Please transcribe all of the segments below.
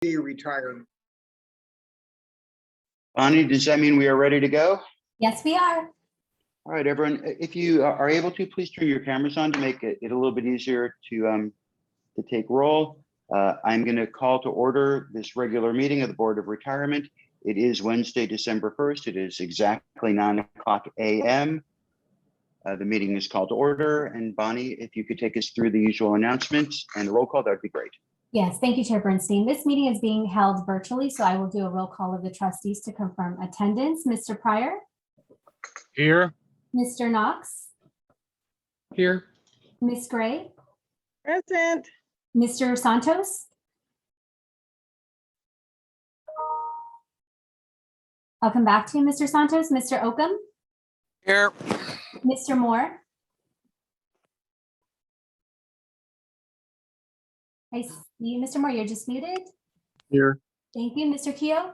Retired. Bonnie, does that mean we are ready to go? Yes, we are. All right, everyone, if you are able to, please turn your cameras on to make it a little bit easier to take roll. I'm going to call to order this regular meeting of the Board of Retirement. It is Wednesday, December 1st. It is exactly 9:00 a.m. The meeting is called to order. And Bonnie, if you could take us through the usual announcements and the roll call, that would be great. Yes, thank you, Chair Bernstein. This meeting is being held virtually, so I will do a roll call of the trustees to confirm attendance. Mr. Pryor? Here. Mr. Knox? Here. Ms. Gray? Present. Mr. Santos? I'll come back to you, Mr. Santos. Mr. Oakham? Here. Mr. Moore? I see you, Mr. Moore, you're just muted. Here. Thank you, Mr. Keogh.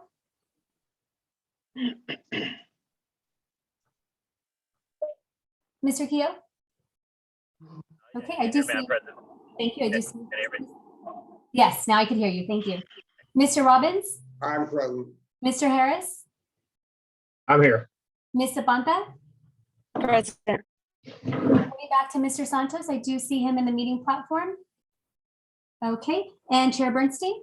Mr. Keogh? Okay, I do see. Thank you, I do see. Yes, now I can hear you, thank you. Mr. Robbins? I'm present. Mr. Harris? I'm here. Ms. Zapanta? Present. Going back to Mr. Santos, I do see him in the meeting platform. Okay, and Chair Bernstein?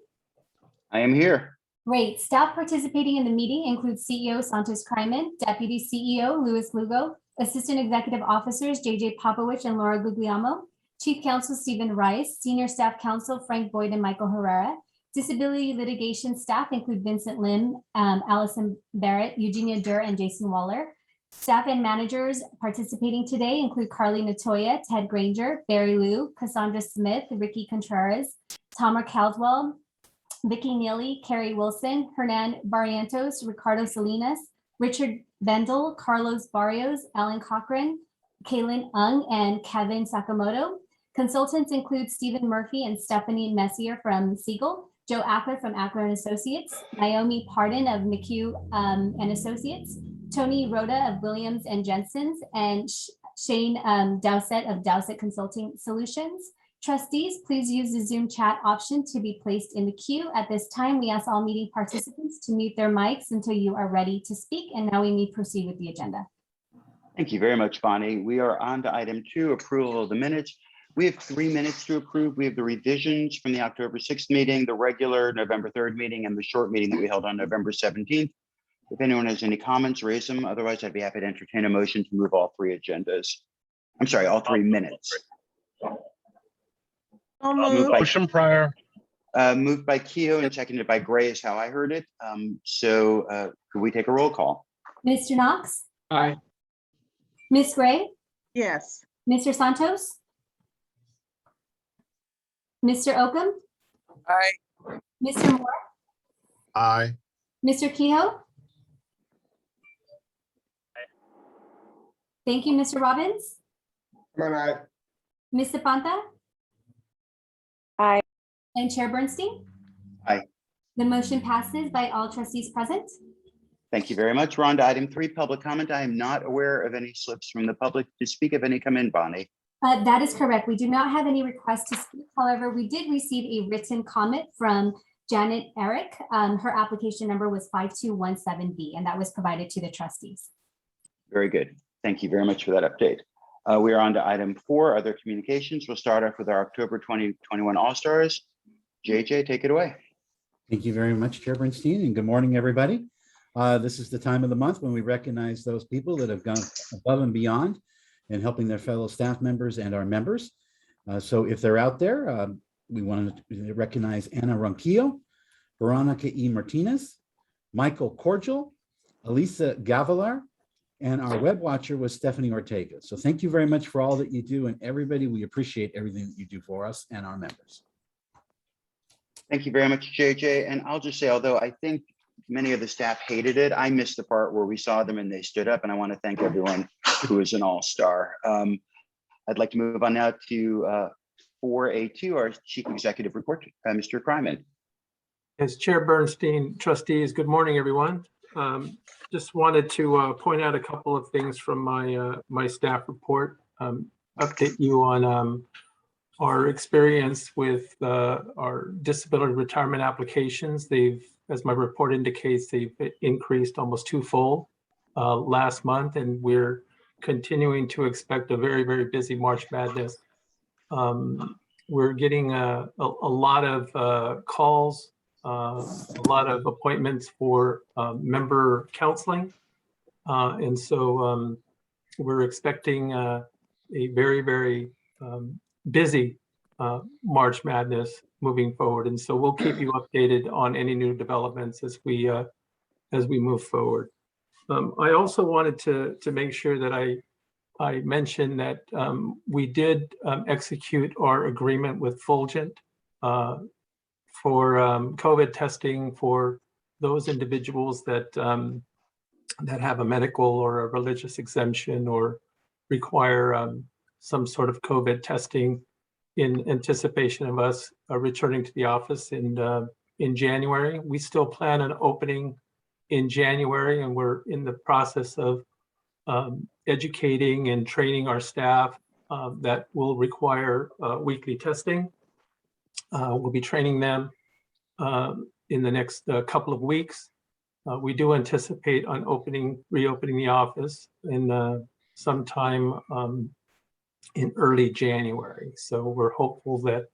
I am here. Great. Staff participating in the meeting includes CEO Santos Kryman, Deputy CEO Louis Lugo, Assistant Executive Officers JJ Popowich and Laura Guglielmo, Chief Counsel Stephen Rice, Senior Staff Counsel Frank Boyd and Michael Herrera. Disability litigation staff include Vincent Lim, Allison Barrett, Eugenia Durr, and Jason Waller. Staff and managers participating today include Carly Natoya, Ted Granger, Barry Liu, Cassandra Smith, Ricky Contreras, Tamara Caldwell, Vicky Neely, Carrie Wilson, Hernan Barrientos, Ricardo Salinas, Richard Bendel, Carlos Barrios, Alan Cochran, Kaylin Ung, and Kevin Sakamoto. Consultants include Stephen Murphy and Stephanie Messier from Siegel, Joe Ackler from Ackler and Associates, Naomi Pardon of McHugh and Associates, Tony Rhoda of Williams and Jensen's, and Shane Dowsett of Dowsett Consulting Solutions. Trustees, please use the Zoom chat option to be placed in the queue. At this time, we ask all meeting participants to mute their mics until you are ready to speak. And now we may proceed with the agenda. Thank you very much, Bonnie. We are on to item 2, approval of the minutes. We have 3 minutes to approve. We have the revisions from the October 6th meeting, the regular November 3rd meeting, and the short meeting that we held on November 17th. If anyone has any comments, raise them. Otherwise, I'd be happy to entertain a motion to move all 3 agendas. I'm sorry, all 3 minutes. Motion Pryor. Moved by Keogh and seconded by Gray is how I heard it. Could we take a roll call? Mr. Knox? Aye. Ms. Gray? Yes. Mr. Santos? Mr. Oakham? Aye. Mr. Moore? Aye. Mr. Kehoe? Thank you, Mr. Robbins. Come on, aye. Ms. Zapanta? Aye. And Chair Bernstein? Aye. The motion passes by all trustees present. Thank you very much. We're on to item 3, public comment. I am not aware of any slips from the public to speak. If any come in, Bonnie. That is correct. We do not have any requests to speak. However, we did receive a written comment from Janet Eric. Her application number was 5217B, and that was provided to the trustees. Very good. Thank you very much for that update. We are on to item 4, other communications. We'll start off with our October 2021 All-Stars. JJ, take it away. Thank you very much, Chair Bernstein, and good morning, everybody. This is the time of the month when we recognize those people that have gone above and beyond in helping their fellow staff members and our members. So if they're out there, we want to recognize Anna Ronquillo, Veronica E. Martinez, Michael Cordial, Elisa Gavilar, and our web watcher was Stephanie Ortega. So thank you very much for all that you do, and everybody, we appreciate everything that you do for us and our members. Thank you very much, JJ. And I'll just say, although I think many of the staff hated it, I missed the part where we saw them and they stood up, and I want to thank everyone who is an all-star. I'd like to move on now to 4A2, our Chief Executive Report, Mr. Kryman. As Chair Bernstein, trustees, good morning, everyone. Just wanted to point out a couple of things from my my staff report. Update you on our experience with our disability retirement applications. They've, as my report indicates, they've increased almost twofold last month, and we're continuing to expect a very, very busy March Madness. We're getting a lot of calls, a lot of appointments for member counseling. And so we're expecting a very, very busy March Madness moving forward. And so we'll keep you updated on any new developments as we move forward. I also wanted to make sure that I mentioned that we did execute our agreement with Fulgent for COVID testing for those individuals that that have a medical or a religious exemption or require some sort of COVID testing in anticipation of us returning to the office in January. We still plan on opening in January, and we're in the process of educating and training our staff that will require weekly testing. We'll be training them in the next couple of weeks. We do anticipate on reopening the office in sometime in early January. So we're hopeful that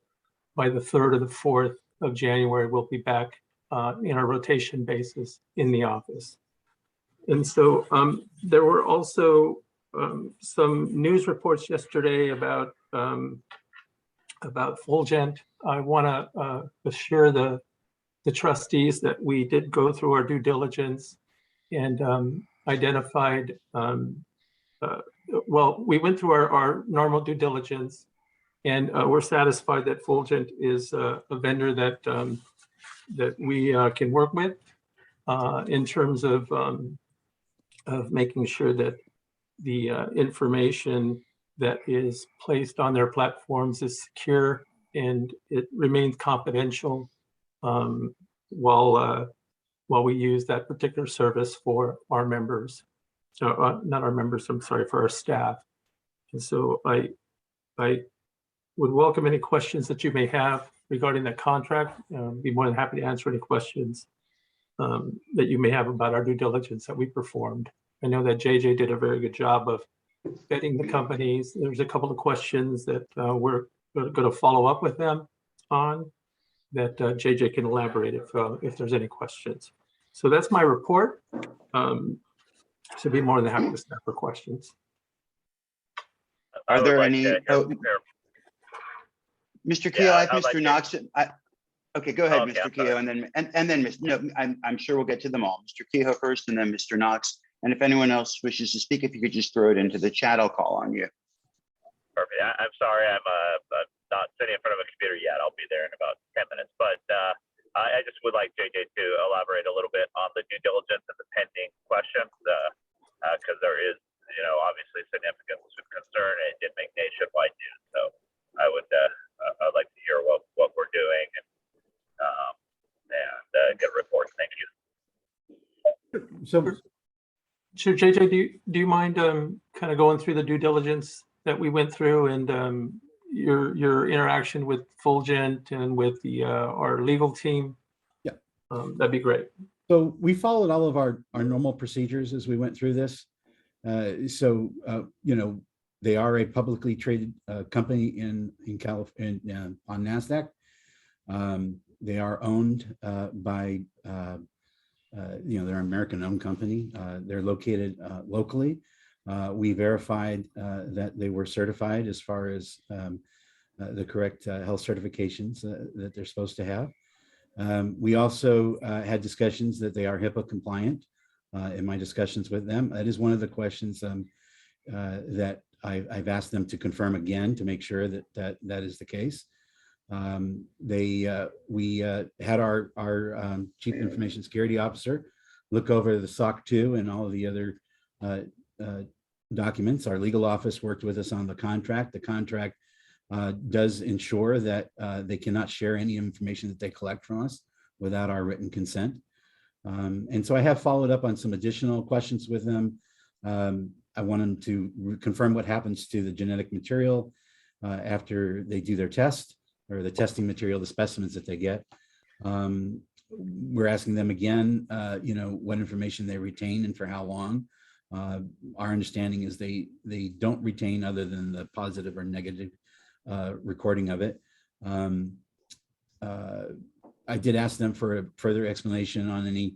by the 3rd or the 4th of January, we'll be back in our rotation basis in the office. And so there were also some news reports yesterday about Fulgent. I want to assure the trustees that we did go through our due diligence and identified, well, we went through our normal due diligence, and we're satisfied that Fulgent is a vendor that that we can work with in terms of making sure that the information that is placed on their platforms is secure and it remains confidential while we use that particular service for our members. Not our members, I'm sorry, for our staff. And so I would welcome any questions that you may have regarding that contract. Be more than happy to answer any questions that you may have about our due diligence that we performed. I know that JJ did a very good job of vetting the companies. There's a couple of questions that we're going to follow up with them on that JJ can elaborate if there's any questions. So that's my report. So be more than happy to step for questions. Are there any? Mr. Keough, I have Mr. Knox. Okay, go ahead, Mr. Keough, and then Mr. No, I'm sure we'll get to them all. Mr. Keough first, and then Mr. Knox. And if anyone else wishes to speak, if you could just throw it into the chat, I'll call on you. Perfect. I'm sorry, I'm not sitting in front of a computer yet. I'll be there in about 10 minutes. But I just would like JJ to elaborate a little bit on the due diligence and the pending questions, because there is, obviously significant concern. It did make nationwide news, so I would I'd like to hear what we're doing and get a report. Thank you. So JJ, do you mind kind of going through the due diligence that we went through and your interaction with Fulgent and with our legal team? Yeah, that'd be great. So we followed all of our normal procedures as we went through this. They are a publicly traded company in California on NASDAQ. They are owned by they're an American-owned company. They're located locally. We verified that they were certified as far as the correct health certifications that they're supposed to have. We also had discussions that they are HIPAA compliant in my discussions with them. That is one of the questions that I've asked them to confirm again to make sure that is the case. We had our Chief Information Security Officer look over the SOC 2 and all of the other documents. Our legal office worked with us on the contract. The contract does ensure that they cannot share any information that they collect from us without our written consent. And so I have followed up on some additional questions with them. I want them to confirm what happens to the genetic material after they do their test or the testing material, the specimens that they get. We're asking them again, what information they retain and for how long. Our understanding is they don't retain other than the positive or negative recording of it. I did ask them for a further explanation on any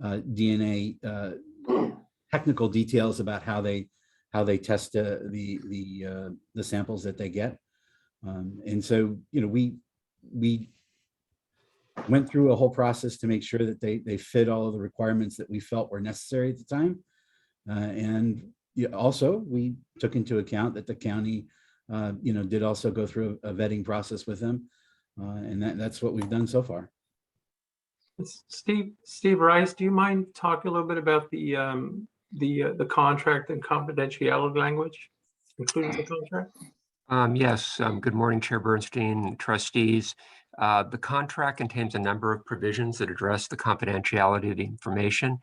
DNA technical details about how they test the samples that they get. And so, we went through a whole process to make sure that they fit all of the requirements that we felt were necessary at the time. And also we took into account that the county, did also go through a vetting process with them. And that's what we've done so far. Steve Rice, do you mind talking a little bit about the contract and confidentiality language included in the contract? Yes, good morning, Chair Bernstein, trustees. The contract contains a number of provisions that address the confidentiality of the information.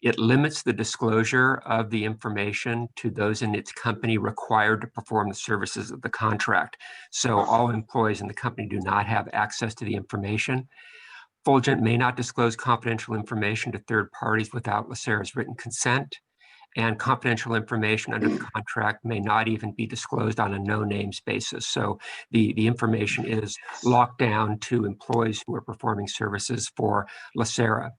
It limits the disclosure of the information to those in its company required to perform the services of the contract. So all employees in the company do not have access to the information. Fulgent may not disclose confidential information to third parties without LACERA's written consent, and confidential information under the contract may not even be disclosed on a no-names basis. So the information is locked down to employees who are performing services for LACERA.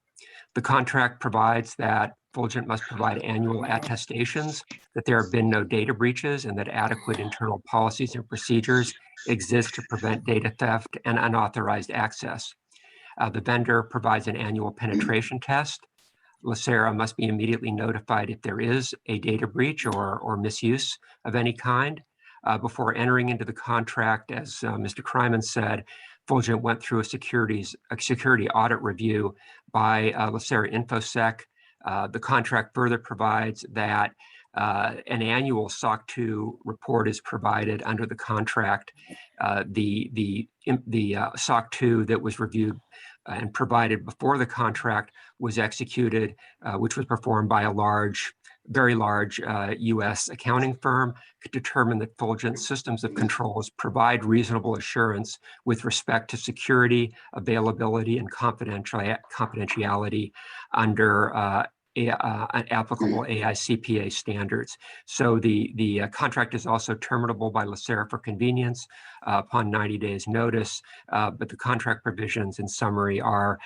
The contract provides that Fulgent must provide annual attestations that there have been no data breaches and that adequate internal policies and procedures exist to prevent data theft and unauthorized access. The vendor provides an annual penetration test. LACERA must be immediately notified if there is a data breach or misuse of any kind. Before entering into the contract, as Mr. Kryman said, Fulgent went through a security audit review by LACERA InfoSec. The contract further provides that an annual SOC 2 report is provided under the contract. The SOC 2 that was reviewed and provided before the contract was executed, which was performed by a very large U.S. accounting firm, could determine that Fulgent systems of controls provide reasonable assurance with respect to security, availability, and confidentiality under applicable AICPA standards. So the contract is also terminable by LACERA for convenience upon 90 days notice, but the contract provisions in summary are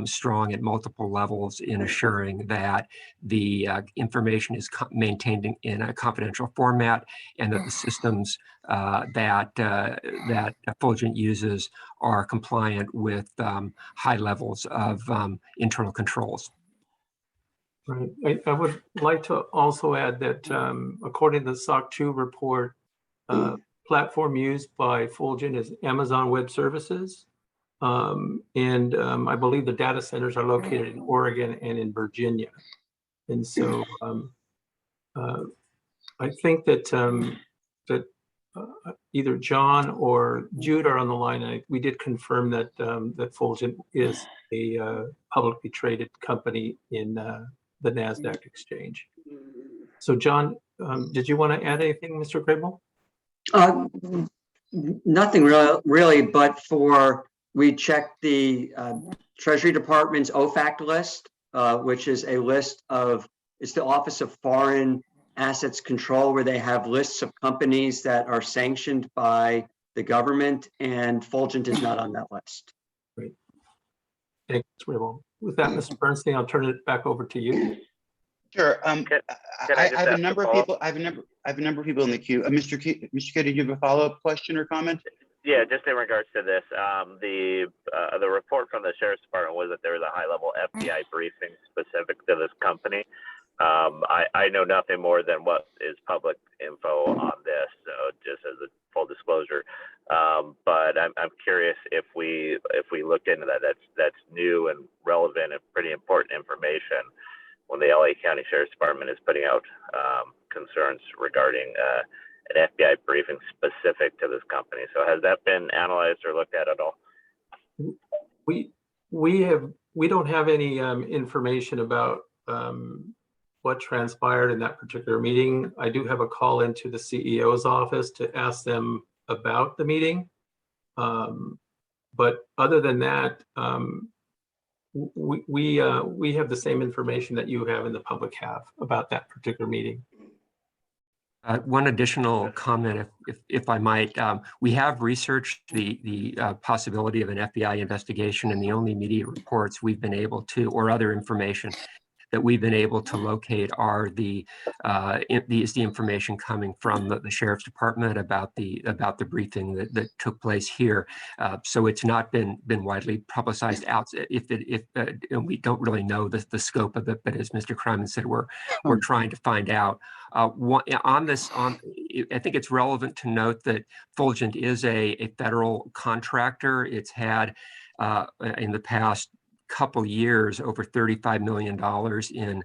strong at multiple levels in assuring that the information is maintained in a confidential format and that the systems that Fulgent uses are compliant with high levels of internal controls. Right. I would like to also add that according to the SOC 2 report, platform used by Fulgent is Amazon Web Services. And I believe the data centers are located in Oregon and in Virginia. And so I think that either John or Jude are on the line. And we did confirm that that Fulgent is a publicly traded company in the NASDAQ exchange. So John, did you want to add anything, Mr. Grable? Nothing really, but we checked the Treasury Department's OFAC list, which is a list of, it's the Office of Foreign Assets Control, where they have lists of companies that are sanctioned by the government, and Fulgent is not on that list. Great. Thanks, Grable. With that, Mr. Bernstein, I'll turn it back over to you. Sure. I I just have a ask a number of follow-up? people. I have a number of people in the queue. Mr. K, did you have a follow-up question or comment? Yeah, just in regards to this, the report from the Sheriff's Department was that there was a high-level FBI briefing specific to this company. I know nothing more than what is public info on this, so just as a full disclosure. But I'm curious if we look into that. That's new and relevant and pretty important information when the LA County Sheriff's Department is putting out concerns regarding an FBI briefing specific to this company. So has that been analyzed or looked at all? We don't have any information about what transpired in that particular meeting. I do have a call into the CEO's office to ask them about the meeting. But other than that, we have the same information that you have and the public have about that particular meeting. One additional comment, if I might, we have researched the possibility of an FBI investigation, and the only media reports we've been able to, or other information that we've been able to locate, are the information coming from the sheriff's department about the briefing that took place here. So it's not been widely publicized out. And we don't really know the scope of it, but as Mr. Kryman said, we're trying to find out. I think it's relevant to note that Fulgent is a federal contractor. It's had in the past couple years over $35 million in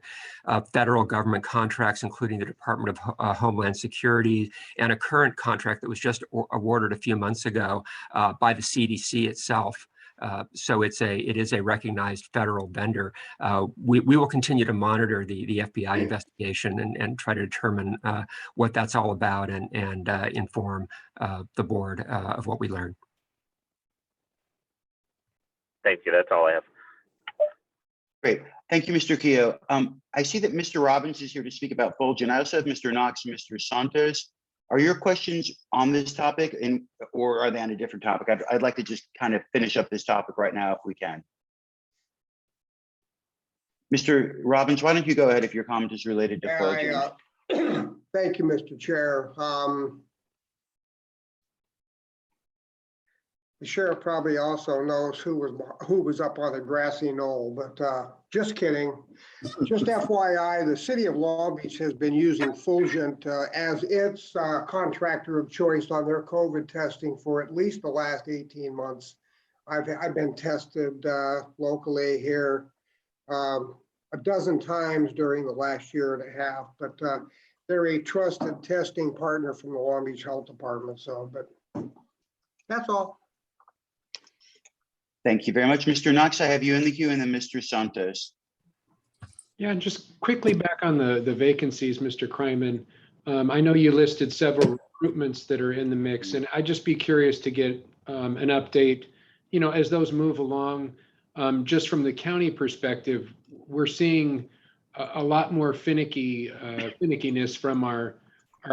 federal government contracts, including the Department of Homeland Security, and a current contract that was just awarded a few months ago by the CDC itself. So it is a recognized federal vendor. We will continue to monitor the FBI investigation and try to determine what that's all about and inform the board of what we learn. Thank you. That's all I have. Great. Thank you, Mr. Keogh. I see that Mr. Robbins is here to speak about Fulgent. I also have Mr. Knox and Mr. Santos. Are your questions on this topic, or are they on a different topic? I'd like to just kind of finish up this topic right now if we can. Mr. Robbins, why don't you go ahead if your comment is related to Fulgent? Thank you, Mr. Chair. The sheriff probably also knows who was up on the grassy knoll, but just kidding. Just FYI, the city of Long Beach has been using Fulgent as its contractor of choice on their COVID testing for at least the last 18 months. I've been tested locally here a dozen times during the last year and a half, but they're a trusted testing partner from the Long Beach Health Department. So, but that's all. Thank you very much. Mr. Knox, I have you in the queue, and then Mr. Santos. Yeah, just quickly back on the vacancies, Mr. Kryman. I know you listed several recruitments that are in the mix, and I'd just be curious to get an update, as those move along, just from the county perspective. We're seeing a lot more finickiness from our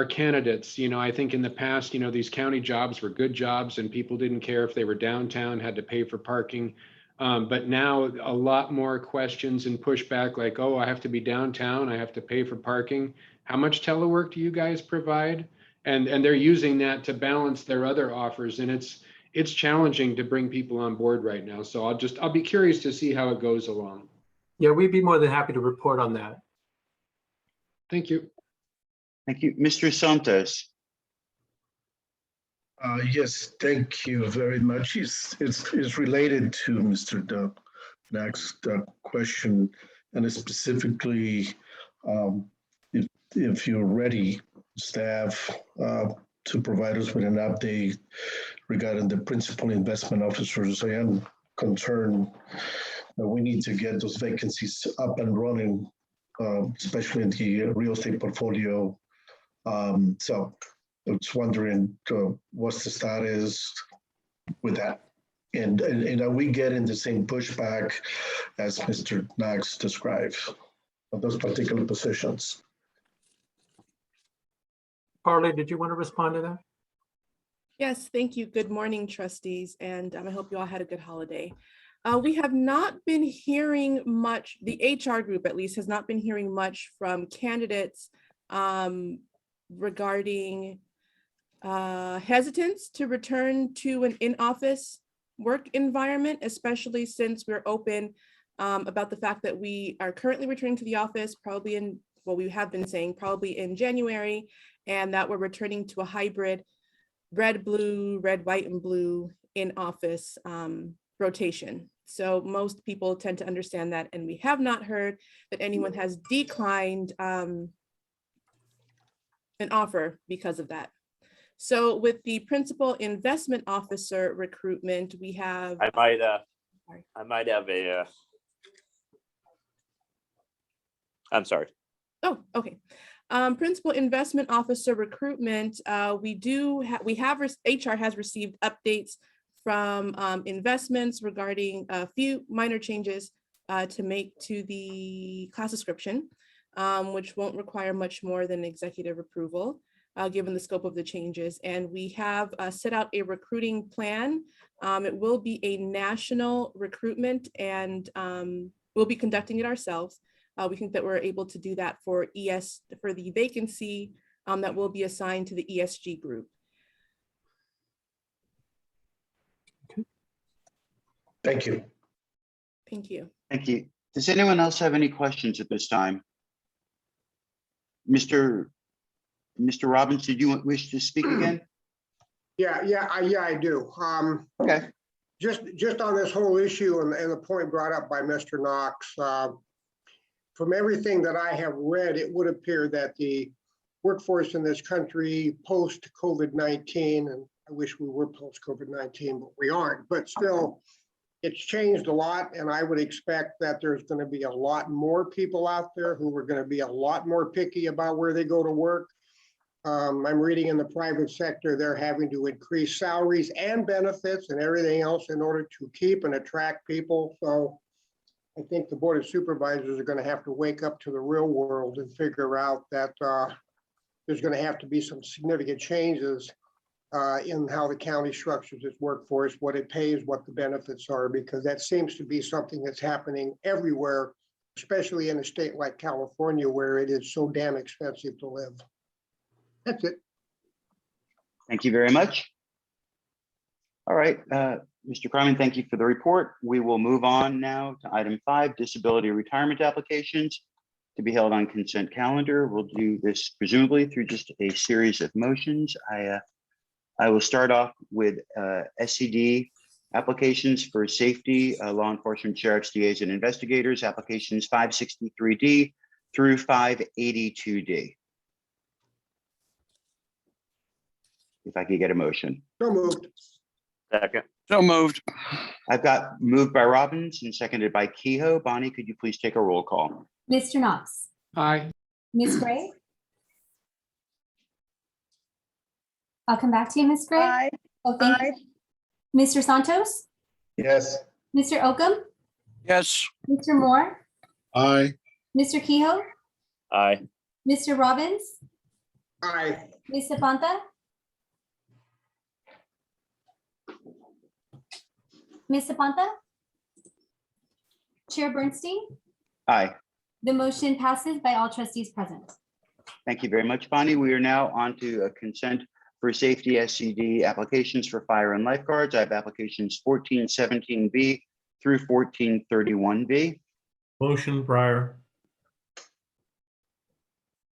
candidates. I think in the past, these county jobs were good jobs and people didn't care if they were downtown, had to pay for parking. But now a lot more questions and pushback like, oh, I have to be downtown, I have to pay for parking. How much telework do you guys provide? And they're using that to balance their other offers. And it's challenging to bring people on board right now. So I'll be curious to see how it goes along. Yeah, we'd be more than happy to report on that. Thank you. Thank you. Mr. Santos. Yes, thank you very much. It's related to Mr. Knox's question, and specifically, if you're ready, staff, to provide us with an update regarding the principal investment officers. I am concerned that we need to get those vacancies up and running, especially in the real estate portfolio. So I was wondering what's the status with that? And are we getting the same pushback as Mr. Knox described of those particular positions? Parley, did you want to respond to that? Yes, thank you. Good morning, trustees, and I hope you all had a good holiday. We have not been hearing much, the HR group at least has not been hearing much from candidates regarding hesitance to return to an in-office work environment, especially since we're open about the fact that we are currently returning to the office probably in, well, we have been saying probably in January, and that we're returning to a hybrid red, blue, red, white, and blue in-office rotation. So most people tend to understand that, and we have not heard that anyone has declined an offer because of that. So with the principal investment officer recruitment, we have. I might have a. I'm sorry. Oh, okay. Principal Investment Officer recruitment, HR has received updates from investments regarding a few minor changes to make to the class description, which won't require much more than executive approval, given the scope of the changes. And we have set out a recruiting plan. It will be a national recruitment, and we'll be conducting it ourselves. We think that we're able to do that for the vacancy that will be assigned to the ESG group. Thank you. Thank you. Thank you. Does anyone else have any questions at this time? Mr. Robbins, did you wish to speak again? Yeah, I do. Okay. Just on this whole issue and the point brought up by Mr. Knox, from everything that I have read, it would appear that the workforce in this country post-COVID-19, and I wish we were post-COVID-19, but we aren't, but still, it's changed a lot, and I would expect that there's going to be a lot more people out there who are going to be a lot more picky about where they go to work. I'm reading in the private sector, they're having to increase salaries and benefits and everything else in order to keep and attract people. So I think the Board of Supervisors are going to have to wake up to the real world and figure out that there's going to have to be some significant changes in how the county structures its workforce, what it pays, what the benefits are, because that seems to be something that's happening everywhere, especially in a state like California, where it is so damn expensive to live. That's it. Thank you very much. All right, Mr. Kryman, thank you for the report. We will move on now to item 5, disability retirement applications to be held on consent calendar. We'll do this presumably through just a series of motions. I will start off with SCD applications for safety, law enforcement, sheriffs, DAs, and investigators, applications 563D through 582D. If I could get a motion. So moved. Second. So moved. I've got moved by Robbins and seconded by Kehoe. Bonnie, could you please take a roll call? Mr. Knox, Aye. Ms. Gray. I'll come back to you, Ms. Gray. Aye. Oh, thank you. Mr. Santos, Yes. Mr. Oakham, Yes. Mr. Moore, Aye. Mr. Kehoe, Aye. Mr. Robbins, Aye. Ms. Zapanta, Ms. Zapanta, Chair Bernstein. Aye. The motion passes by all trustees present. Thank you very much, Bonnie. We are now on to a consent for safety SCD applications for fire and lifeguards. I have applications 1417B through 1431B. Motion Pryor.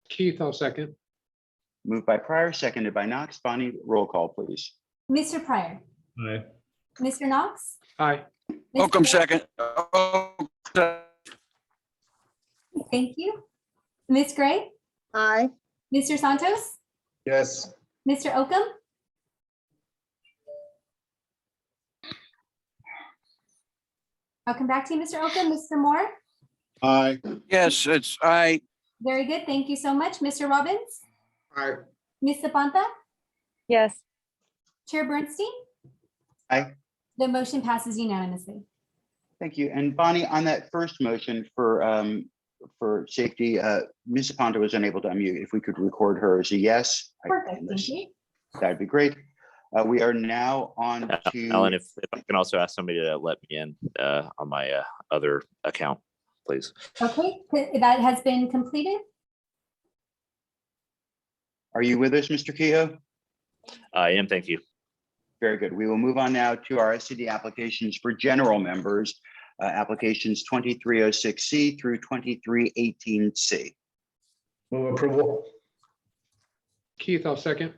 Keith, I'll second. Moved by Pryor, seconded by Knox. Bonnie, roll call, please. Mr. Pryor, Aye. Mr. Knox. Aye. Ms. Oakham Gray? second. Thank you. Ms. Gray, Aye. Mr. Santos, Yes. Mr. Oakham, I'll come back to you, Mr. Oakham. Mr. Moore. Aye. Yes, it's aye. Very good. Thank you so much. Mr. Robbins, Aye. Ms. Zapanta, Yes. Chair Bernstein. Aye. The motion passes unanimously. Thank you. And Bonnie, on that first motion for safety, Ms. Zapanta was unable to unmute. If we could record her as a yes. Perfect. Thank you. That'd be great. We are now on to. Alan, if I can also ask somebody to let me in on my other account, please. Okay, that has been completed. Are you with us, Mr. Kehoe? I am, thank you. Very good. We will move on now to our SCD applications for general members, applications 2306C through 2318C. Move approval. Keith, I'll second.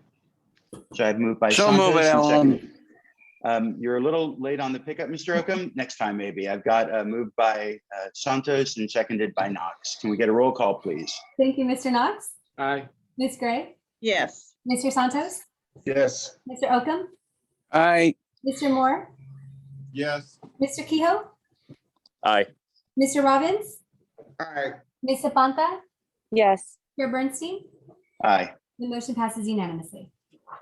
So I've moved by So Santos move it, and Alan. seconded. You're a little late on the pickup, Mr. Oakham. Next time, maybe. I've got moved by Santos and seconded by Knox. Can we get a roll call, please? Thank you, Mr. Knox. Aye. Ms. Gray, Yes. Mr. Santos, Yes. Mr. Oakham, Aye. Mr. Moore, Yes. Mr. Kehoe, Aye. Mr. Robbins, Aye. Ms. Zapanta, Yes. Chair Bernstein, Aye. the motion passes unanimously.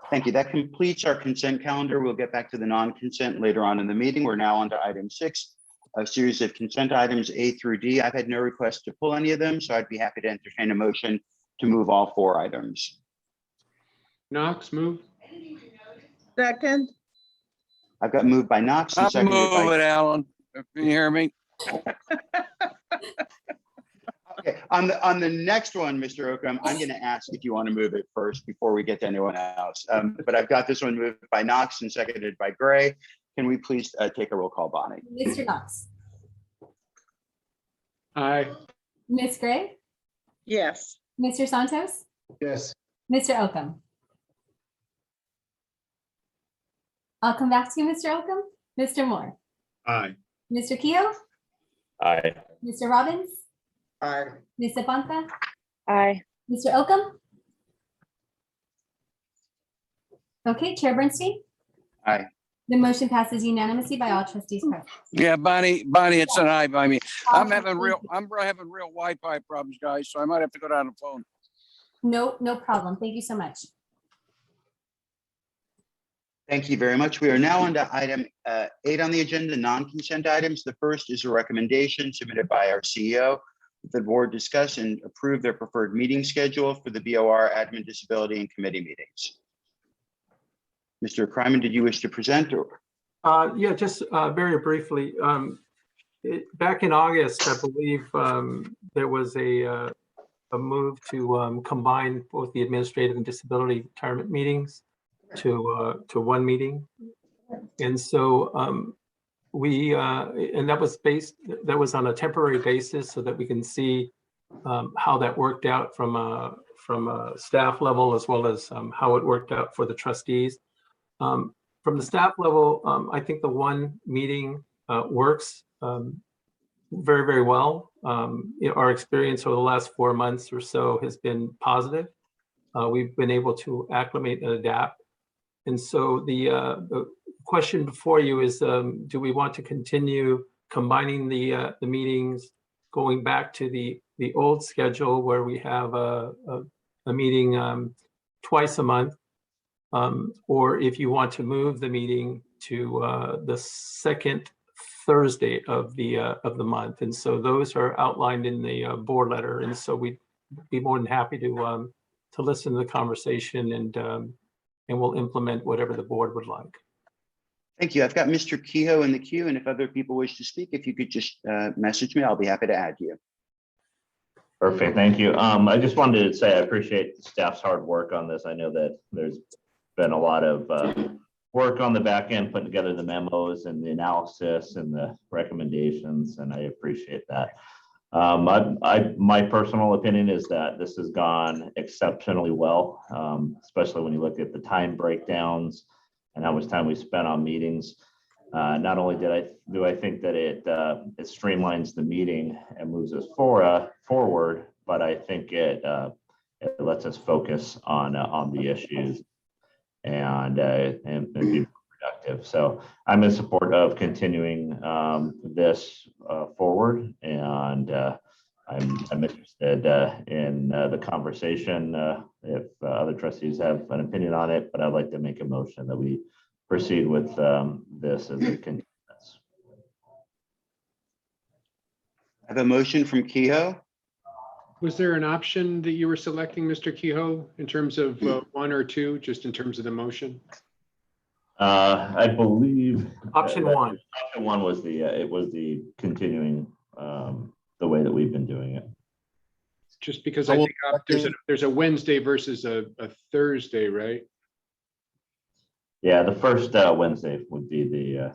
Thank you. That completes our consent calendar. We'll get back to the non-consent later on in the meeting. We're now on to item 6, a series of consent items A through D. I've had no request to pull any of them, so I'd be happy to entertain a motion to move all 4 items. Knox, move. Second. I've got moved by Knox and I'll seconded move by. it, Alan. Can you hear me? Okay, on the next one, Mr. Oakham, I'm going to ask if you want to move it first before we get to anyone else. But I've got this one moved by Knox and seconded by Gray. Can we please take a roll call, Bonnie? Mr. Knox, Aye. Ms. Gray, Yes. Mr. Santos, Yes. Mr. Oakham. I'll come back to you, Mr. Oakham. Mr. Moore, Aye. Mr. Keough, Aye. Mr. Robbins, Aye. Ms. Aponte, Aye. Mr. Oakham. Okay, Chair Bernstein, Aye. the motion passes unanimously by all trustees present. Yeah, Bonnie, it's an aye by me. I'm having Thank real you. Wi-Fi problems, guys, so I might have to go down the phone. No problem. Thank you so much. Thank you very much. We are now on to item 8 on the agenda, non-consent items. The first is a recommendation submitted by our CEO. The board discuss and approve their preferred meeting schedule for the BOR Admin Disability and Committee meetings. Mr. Kryman, did you wish to present? Or? Yeah, just very briefly. Back in August, I believe there was a move to combine both the administrative and disability retirement meetings to one meeting. And so that was on a temporary basis so that we can see how that worked out from a staff level, as well as how it worked out for the trustees. From the staff level, I think the one meeting works very, very well. Our experience over the last 4 months or so has been positive. We've been able to acclimate and adapt. And so the question before you is, do we want to continue combining the meetings, going back to the old schedule where we have a meeting twice a month? Or if you want to move the meeting to the second Thursday of the month. And so those are outlined in the board letter. And so we'd be more than happy to listen to the conversation and we'll implement whatever the board would like. Thank you. I've got Mr. Kehoe in the queue, and if other people wish to speak, if you could just message me, I'll be happy to add you. Perfect. Thank you. I just wanted to say I appreciate the staff's hard work on this. I know that there's been a lot of work on the back end, putting together the memos and the analysis and the recommendations, and I appreciate that. My personal opinion is that this has gone exceptionally well, especially when you look at the time breakdowns and how much time we spent on meetings. Not only do I think that it streamlines the meeting and moves us forward, but I think it lets us focus on the issues and be productive. So I'm in support of continuing this forward, and I'm interested in the conversation if other trustees have an opinion on it, but I'd like to make a motion that we proceed with this as a continuance. I have a motion from Kehoe. Was there an option that you were selecting, Mr. Kehoe, in terms of 1 or 2, just in terms of the motion? I believe Option 1. Option 1 was the continuing the way that we've been doing it. Just because I think there's a Wednesday versus a Thursday, right? Yeah, the first Wednesday would be the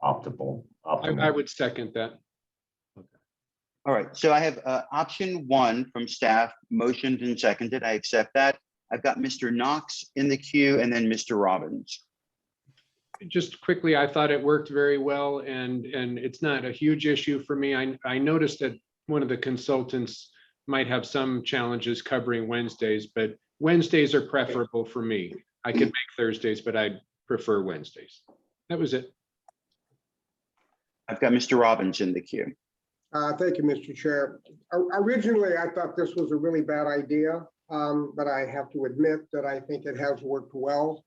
optimal. I would second that. All right, so I have option 1 from staff, motioned and seconded. I accept that. I've got Mr. Knox in the queue and then Mr. Robbins. Just quickly, I thought it worked very well, and it's not a huge issue for me. I noticed that one of the consultants might have some challenges covering Wednesdays, but Wednesdays are preferable for me. I could make Thursdays, but I prefer Wednesdays. That was it. I've got Mr. Robbins in the queue. Thank you, Mr. Chair. Originally, I thought this was a really bad idea, but I have to admit that I think it has worked well.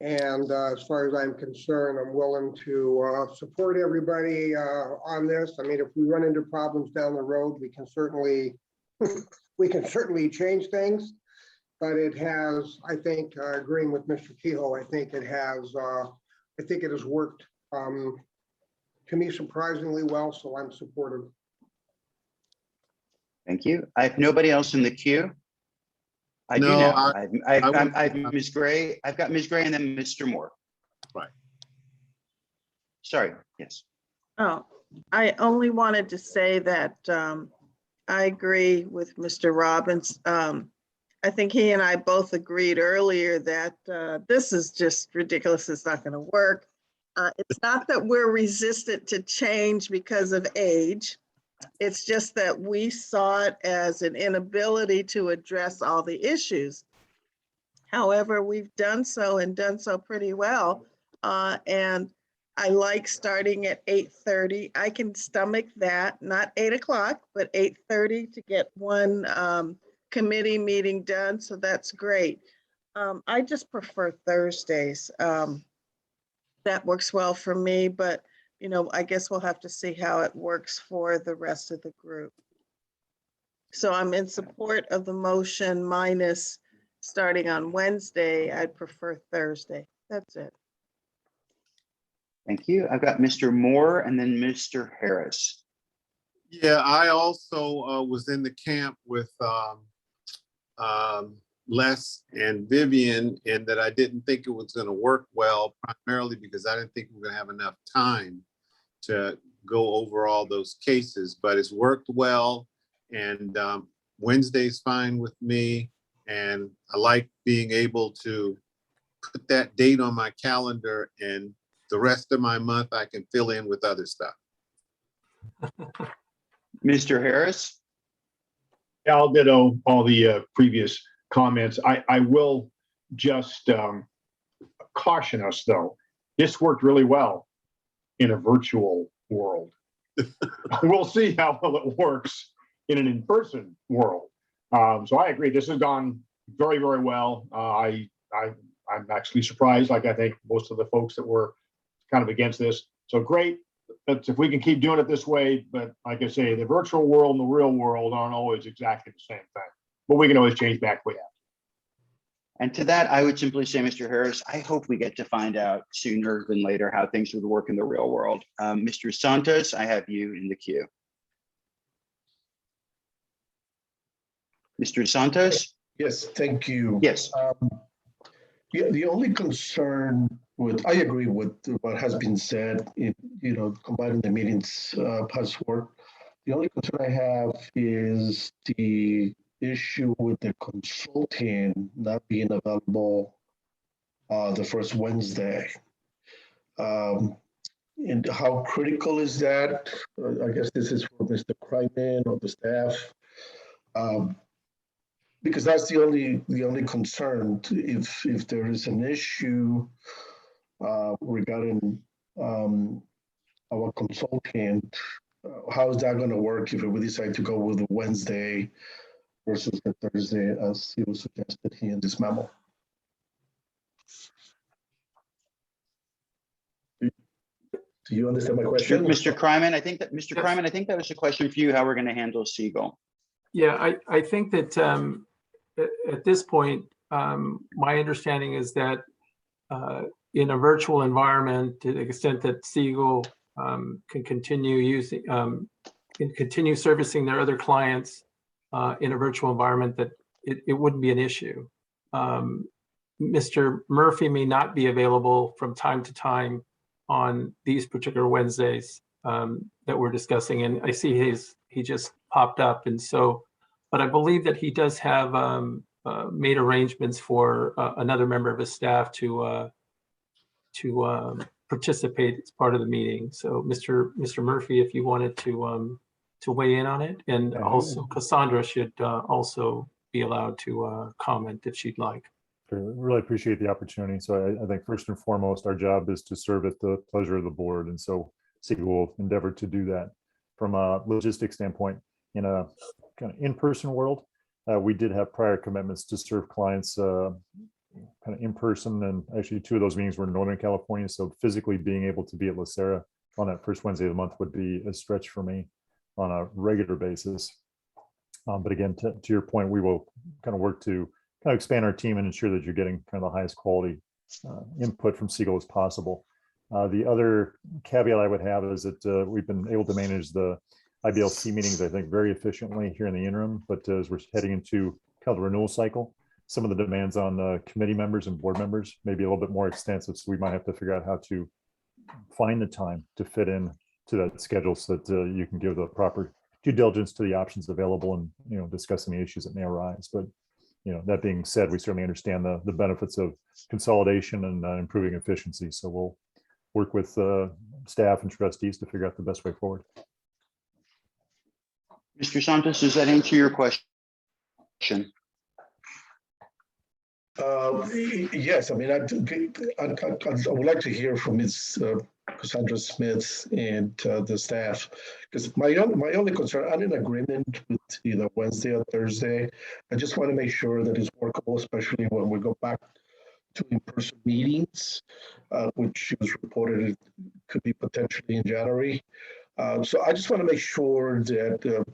And as far as I'm concerned, I'm willing to support everybody on this. I mean, if we run into problems down the road, we can certainly change things. But it has, I think, agreeing with Mr. Kehoe, I think it has worked to me surprisingly well, so I'm supportive. Thank you. I have nobody else in the queue. I do No, now. I I've Ms. Gray. I've got Ms. Gray and then Mr. Moore. Right. Sorry. Yes. Oh, I only wanted to say that I agree with Mr. Robbins. I think he and I both agreed earlier that this is just ridiculous. It's not going to work. It's not that we're resistant to change because of age. It's just that we saw it as an inability to address all the issues. However, we've done so and done so pretty well. And I like starting at 8:30. I can stomach that, not 8 o'clock, but 8:30 to get one committee meeting done. So that's great. I just prefer Thursdays. That works well for me, but you know, I guess we'll have to see how it works for the rest of the group. So I'm in support of the motion minus starting on Wednesday. I'd prefer Thursday. That's it. Thank you. I've got Mr. Moore and then Mr. Harris. Yeah, I also was in the camp with Les and Vivian, and that I didn't think it was going to work well, primarily because I didn't think we were going to have enough time to go over all those cases, but it's worked well. And Wednesday's fine with me. And I like being able to put that date on my calendar, and the rest of my month I can fill in with other stuff. Mr. Harris? I'll ditto all the previous comments. I will just caution us, though. This worked really well in a virtual world. We'll see how well it works in an in-person world. So I agree. This has gone very, very well. I'm actually surprised, like I think most of the folks that were kind of against this. So great. That's if we can keep doing it this way. But like I say, the virtual world and the real world aren't always exactly the same thing. But we can always change back if we have. And to that, I would simply say, Mr. Harris, I hope we get to find out sooner than later how things would work in the real world. Mr. Santos, I have you in the queue. Mr. Santos? Yes, thank you. Yes. Yeah, the only concern with, I agree with what has been said, combining the meetings has worked. The only concern I have is the issue with the consulting not being available the first Wednesday. And how critical is that? I guess this is for Mr. Kryman or the staff. Because that's the only concern. If there is an issue regarding our consultant, how is that going to work if we decide to go with the Wednesday versus the Thursday, as he was suggested here in this memo? Do you understand my question? Mr. Kryman, I think that Mr. Yes. Kryman, I think that was a question for you, how we're going to handle Siegel. Yeah, I think that at this point, my understanding is that in a virtual environment, to the extent that Siegel can continue servicing their other clients in a virtual environment, that it wouldn't be an issue. Mr. Murphy may not be available from time to time on these particular Wednesdays that we're discussing, and I see he just popped up, and so, but I believe that he does have made arrangements for another member of his staff to participate as part of the meeting. So Mr. Murphy, if you wanted to weigh in on it, and also Cassandra should also be allowed to comment if she'd like. Sure. Really appreciate the opportunity. So I think first and foremost, our job is to serve at the pleasure of the board. And so Siegel will endeavor to do that. from a logistics standpoint, in a kind of in-person world, we did have prior commitments to serve clients kind of in person, and actually 2 of those meetings were in Northern California. So physically being able to be at LACERA on that first Wednesday of the month would be a stretch for me on a regular basis. But again, to your point, we will kind of work to kind of expand our team and ensure that you're getting kind of the highest quality input from Siegel as possible. The other caveat I would have is that we've been able to manage the IBLC meetings, I think, very efficiently here in the interim. But as we're heading into kind of the renewal cycle, some of the demands on committee members and board members may be a little bit more extensive. So we might have to figure out how to find the time to fit in to that schedule so that you can give the proper due diligence to the options available and, you know, discuss any issues that may arise. But, you know, that being said, we certainly understand the benefits of consolidation and improving efficiency. So we'll work with staff and trustees to figure out the best way forward. Mr. Santos, does that answer your question? Yes, I mean, I would like to hear from Ms. Cassandra Smith and the staff, because my only concern, I'm in agreement with either Wednesday or Thursday. I just want to make sure that it's workable, especially when we go back to in-person meetings, which was reported it could be potentially in January. So I just want to make sure that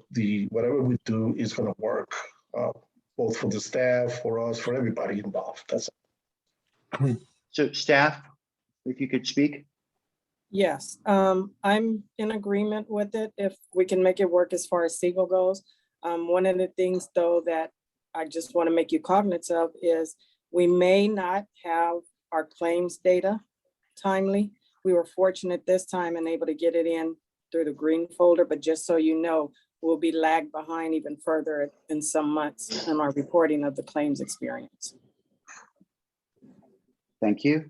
whatever we do is going to work, both for the staff, for us, for everybody involved. That's it. So staff, if you could speak. Yes, I'm in agreement with it if we can make it work as far as Siegel goes. One of the things though that I just want to make you cognizant of is we may not have our claims data timely. We were fortunate this time and able to get it in through the green folder, but just so you know, we'll be lagged behind even further in some months in our reporting of the claims experience. Thank you.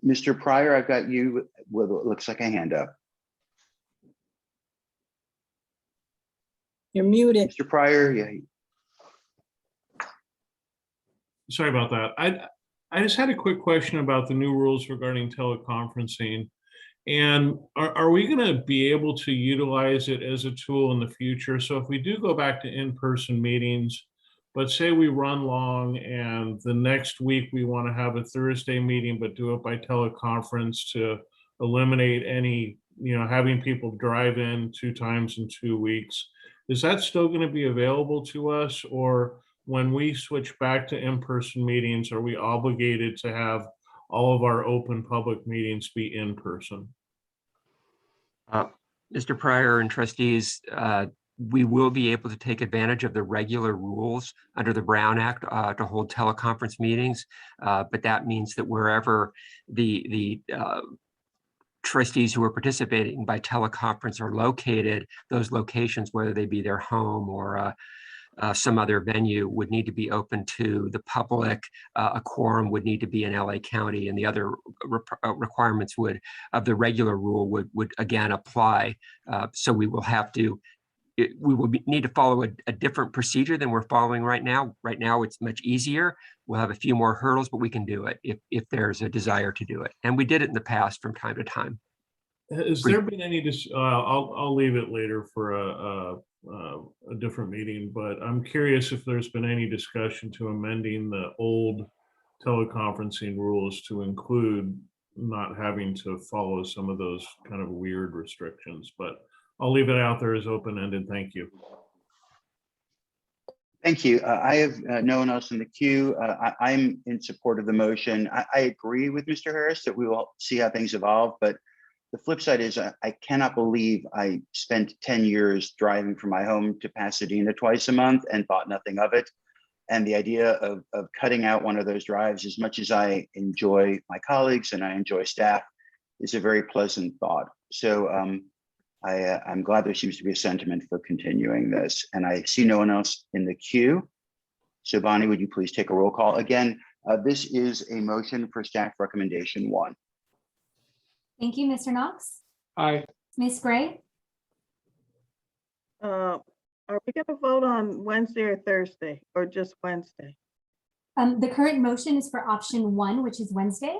Mr. Pryor, I've got you with what looks like a hand up. You're muted. Mr. Pryor, yeah. Sorry about that. I just had a quick question about the new rules regarding teleconferencing. And are we going to be able to utilize it as a tool in the future? So if we do go back to in-person meetings, but say we run long and the next week we want to have a Thursday meeting, but do it by teleconference to eliminate any, you know, having people drive in 2 times in 2 weeks, is that still going to be available to us? Or when we switch back to in-person meetings, are we obligated to have all of our open public meetings be in person? Mr. Pryor and trustees, we will be able to take advantage of the regular rules under the Brown Act to hold teleconference meetings. But that means that wherever the trustees who are participating by teleconference are located, those locations, whether they be their home or some other venue, would need to be open to the public. A quorum would need to be in LA County, and the other requirements of the regular rule would again apply. So we will have to, need to follow a different procedure than we're following right now. Right now, it's much easier. We'll have a few more hurdles, but we can do it if there's a desire to do it. And we did it in the past from time to time. Has there been any, I'll leave it later for a different meeting, but I'm curious if there's been any discussion to amending the old teleconferencing rules to include not having to follow some of those kind of weird restrictions, but I'll leave it out there as open-ended. Thank you. Thank you. I have no one else in the queue. I'm in support of the motion. I agree with Mr. Harris that we will see how things evolve, but the flip side is I cannot believe I spent 10 years driving from my home to Pasadena twice a month and thought nothing of it. And the idea of cutting out one of those drives, as much as I enjoy my colleagues and I enjoy staff, is a very pleasant thought. So I'm glad there seems to be a sentiment for continuing this. And I see no one else in the queue. So Bonnie, would you please take a roll call? Again, this is a motion for staff recommendation 1. Thank you, Mr. Knox. Aye. Ms. Gray, Are we going to vote on Wednesday or Thursday, or just Wednesday? the current motion is for option 1, which is Wednesday.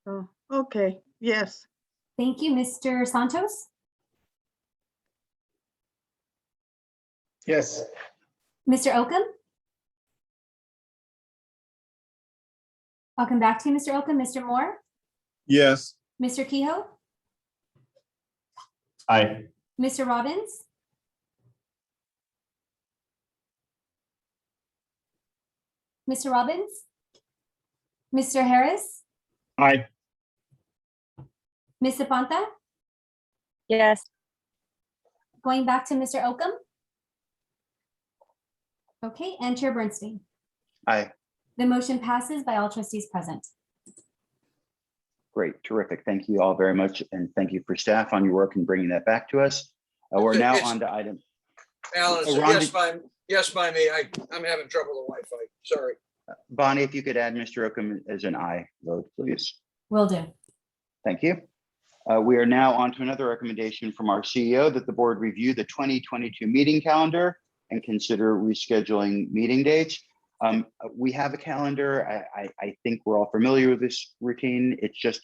Oh, okay, yes. Thank you, Mr. Santos. Yes. Mr. Oakham? I'll come back to you, Mr. Oakham. Mr. Moore? Yes. Mr. Kehoe? Aye. Mr. Robbins? Mr. Robbins? Mr. Harris? Aye. Ms. Zapanta? Yes. Going back to Mr. Oakham? Okay, and Chair Bernstein. Aye. The motion passes by all trustees present. Great, terrific. Thank you all very much. And thank you for staff on your work and bringing that back to us. We're now on to item. Alan, Oh, Ron, yes by me. I'm having trouble with Wi-Fi. Sorry. Bonnie, if you could add Mr. Oakham as an aye vote, please. Will do. Thank you. We are now on to another recommendation from our CEO that the board review the 2022 meeting calendar and consider rescheduling meeting dates. We have a calendar. I think we're all familiar with this routine. It's just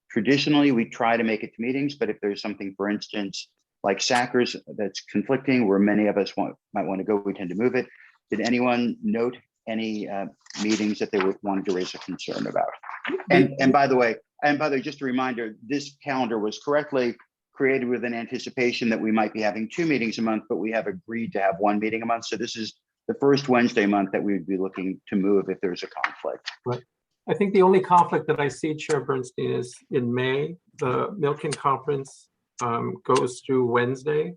traditionally we try to make it to meetings, but if there's something, for instance, like SACRS that's conflicting where many of us might want to go, we tend to move it. Did anyone note any meetings that they wanted to raise a concern about? And by the way, just a reminder, this calendar was correctly created with an anticipation that we might be having 2 meetings a month, but we have agreed to have 1 meeting a month. So this is the first Wednesday month that we would be looking to move if there's a conflict. Right. I think the only conflict that I see, Chair Bernstein, is in May. The Milken Conference goes through Wednesday,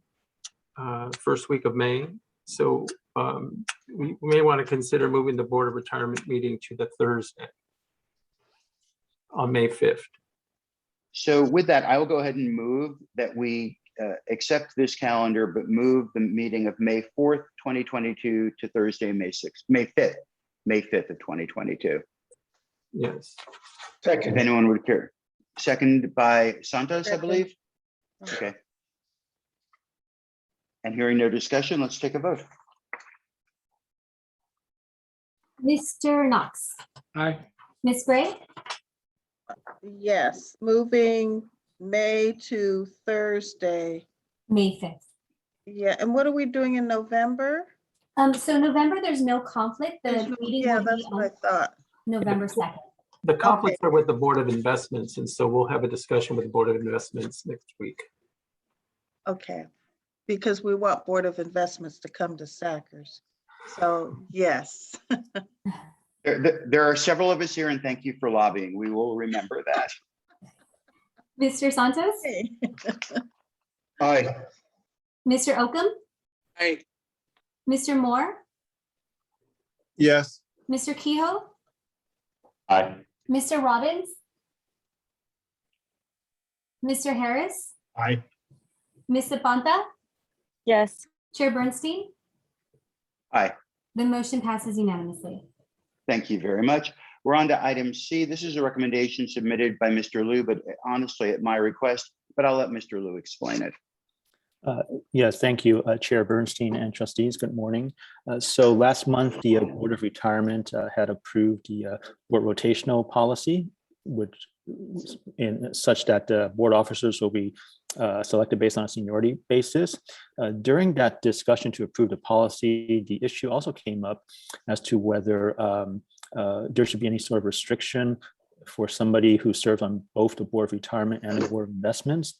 first week of May. So we may want to consider moving the Board of Retirement meeting to the Thursday on May 5th. So with that, I will go ahead and move that we accept this calendar, but move the meeting of May 4th, 2022 to Thursday, May 5th of 2022. Yes. Second. If anyone would care. Second by Santos, I believe. Okay. And hearing no discussion, let's take a vote. Mr. Knox? Aye. Ms. Gray? Yes, moving May to Thursday. May 5th. Yeah, and what are we doing in November? So November, there's no conflict. The meeting Yeah, will that's be what I on thought. November 2nd. The conflicts are with the Board of Investments, and so we'll have a discussion with the Board of Investments next week. Okay, because we want Board of Investments to come to SACRS. So yes. There are several of us here, and thank you for lobbying. We will remember that. Mr. Santos? Aye. Mr. Oakham? Aye. Mr. Moore? Yes. Mr. Kehoe? Aye. Mr. Robbins? Mr. Harris? Aye. Ms. Zapanta? Yes. Chair Bernstein? Aye. The motion passes unanimously. Thank you very much. We're on to item C. This is a recommendation submitted by Mr. Liu, but honestly at my request, but I'll let Mr. Liu explain it. Yes, thank you, Chair Bernstein and trustees. Good morning. So last month, the Board of Retirement had approved the board rotational policy, which in such that board officers will be selected based on a seniority basis. During that discussion to approve the policy, the issue also came up as to whether there should be any sort of restriction for somebody who serves on both the Board of Retirement and the Board of Investments,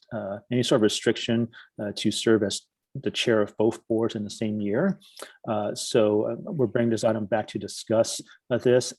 any sort of restriction to serve as the chair of both boards in the same year. So we're bringing this item back to discuss this.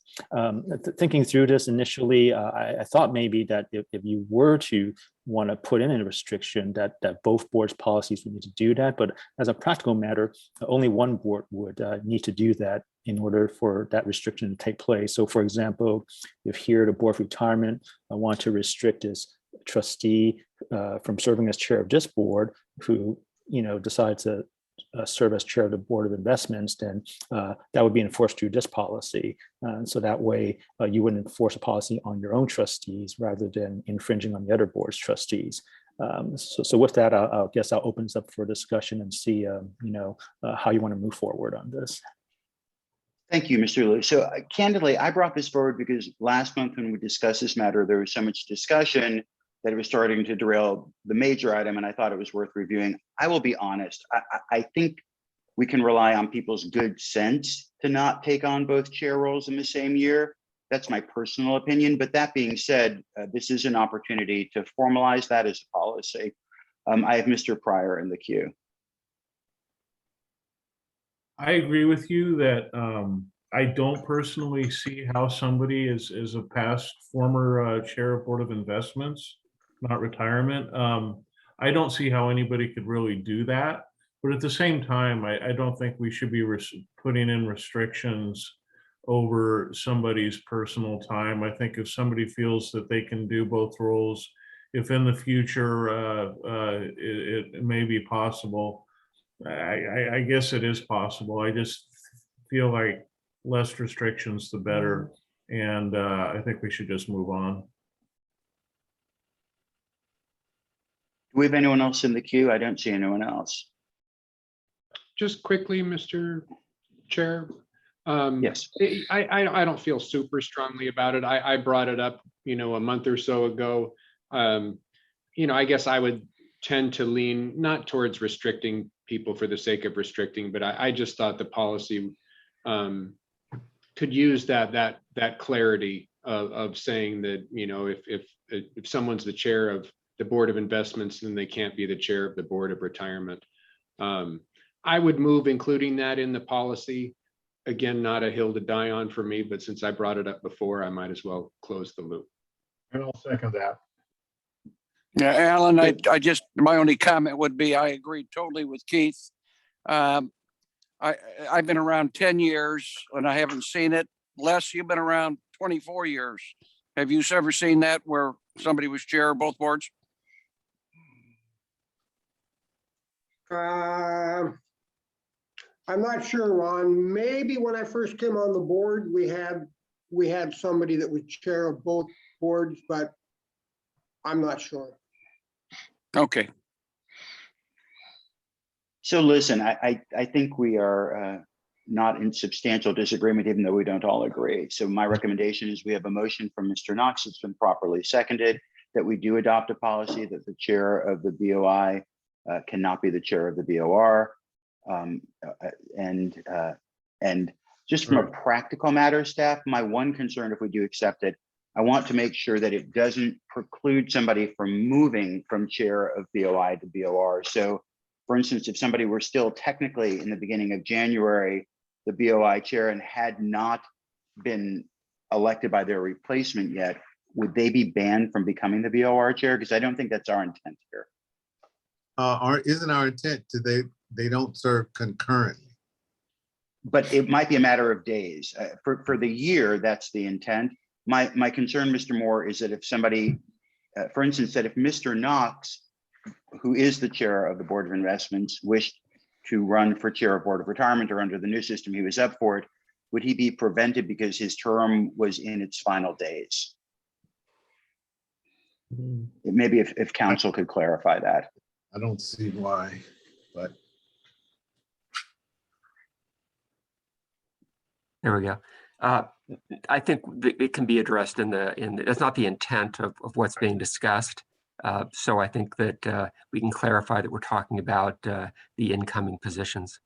Thinking through this initially, I thought maybe that if you were to want to put in a restriction that both boards' policies would need to do that, but as a practical matter, only one board would need to do that in order for that restriction to take place. So for example, if here the Board of Retirement want to restrict this trustee from serving as chair of this board who decides to serve as chair of the Board of Investments, then that would be enforced through this policy. So that way you wouldn't enforce a policy on your own trustees rather than infringing on the other board's trustees. So with that, I guess I'll open this up for discussion and see how you want to move forward on this. Thank you, Mr. Liu. So candidly, I brought this forward because last month when we discussed this matter, there was so much discussion that it was starting to derail the major item, and I thought it was worth reviewing. I will be honest, I think we can rely on people's good sense to not take on both chair roles in the same year. That's my personal opinion. But that being said, this is an opportunity to formalize that as a policy. I have Mr. Pryor in the queue. I agree with you that I don't personally see how somebody is a past former chair of Board of Investments, not retirement. I don't see how anybody could really do that. But at the same time, I don't think we should be putting in restrictions over somebody's personal time. I think if somebody feels that they can do both roles, if in the future it may be possible, I guess it is possible. I just feel like less restrictions, the better. And I think we should just move on. Do we have anyone else in the queue? I don't see anyone else. Just quickly, Mr. Chair. Yes. I don't feel super strongly about it. I brought it up, a month or so ago. I guess I would tend to lean not towards restricting people for the sake of restricting, but I just thought the policy could use that clarity of saying that, if someone's the chair of the Board of Investments, then they can't be the chair of the Board of Retirement. I would move including that in the policy. Again, not a hill to die on for me, but since I brought it up before, I might as well close the loop. And I'll second that. Yeah, Alan, my only comment would be, I agree totally with Keith. I've been around 10 years and I haven't seen it. Les, you've been around 24 years. Have you ever seen that where somebody was chair of both boards? I'm not sure, Ron. Maybe when I first came on the board, we had somebody that was chair of both boards, but I'm not sure. Okay. So listen, I think we are not in substantial disagreement, even though we don't all agree. So my recommendation is we have a motion from Mr. Knox that's been properly seconded, that we do adopt a policy that the chair of the BOI cannot be the chair of the BOR. And just from a practical matter, staff, my one concern, if we do accept it, I want to make sure that it doesn't preclude somebody from moving from chair of BOI to BOR. So for instance, if somebody were still technically in the beginning of January, the BOI chair and had not been elected by their replacement yet, would they be banned from becoming the BOR chair? Because I don't think that's our intent here. Isn't our intent they don't serve concurrently? But it might be a matter of days. For the year, that's the intent. My concern, Mr. Moore, is that if somebody, for instance, that if Mr. Knox, who is the chair of the Board of Investments, wished to run for chair of Board of Retirement, or under the new system he was up for it, would he be prevented because his term was in its final days? Maybe if council could clarify that. I don't see why, but. There we go. I think it can be addressed that's not the intent of what's being discussed. So I think that we can clarify that we're talking about the incoming positions.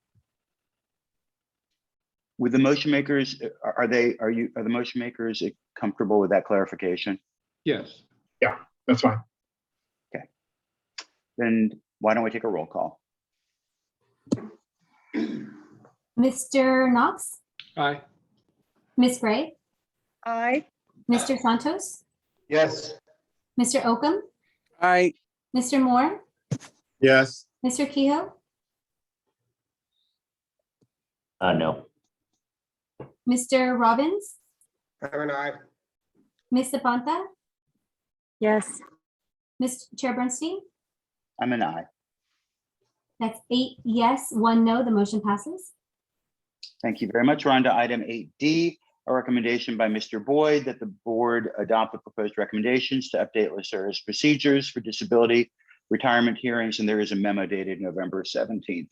With the motion makers, are the motion makers comfortable with that clarification? Yes. Yeah, that's fine. Okay. Then why don't we take a roll call? Mr. Knox? Aye. Ms. Gray? Aye. Mr. Santos? Yes. Mr. Oakham? Aye. Mr. Moore? Yes. Mr. Kehoe? No. Mr. Robbins? I'm an aye. Ms. Zapanta? Yes. Ms. Chair Bernstein? I'm an aye. That's 8 yes, 1 no. The motion passes. Thank you very much. We're on to item 8D, a recommendation by Mr. Boyd that the board adopt the proposed recommendations to update LACERA's procedures for disability retirement hearings, and there is a memo dated November 17th.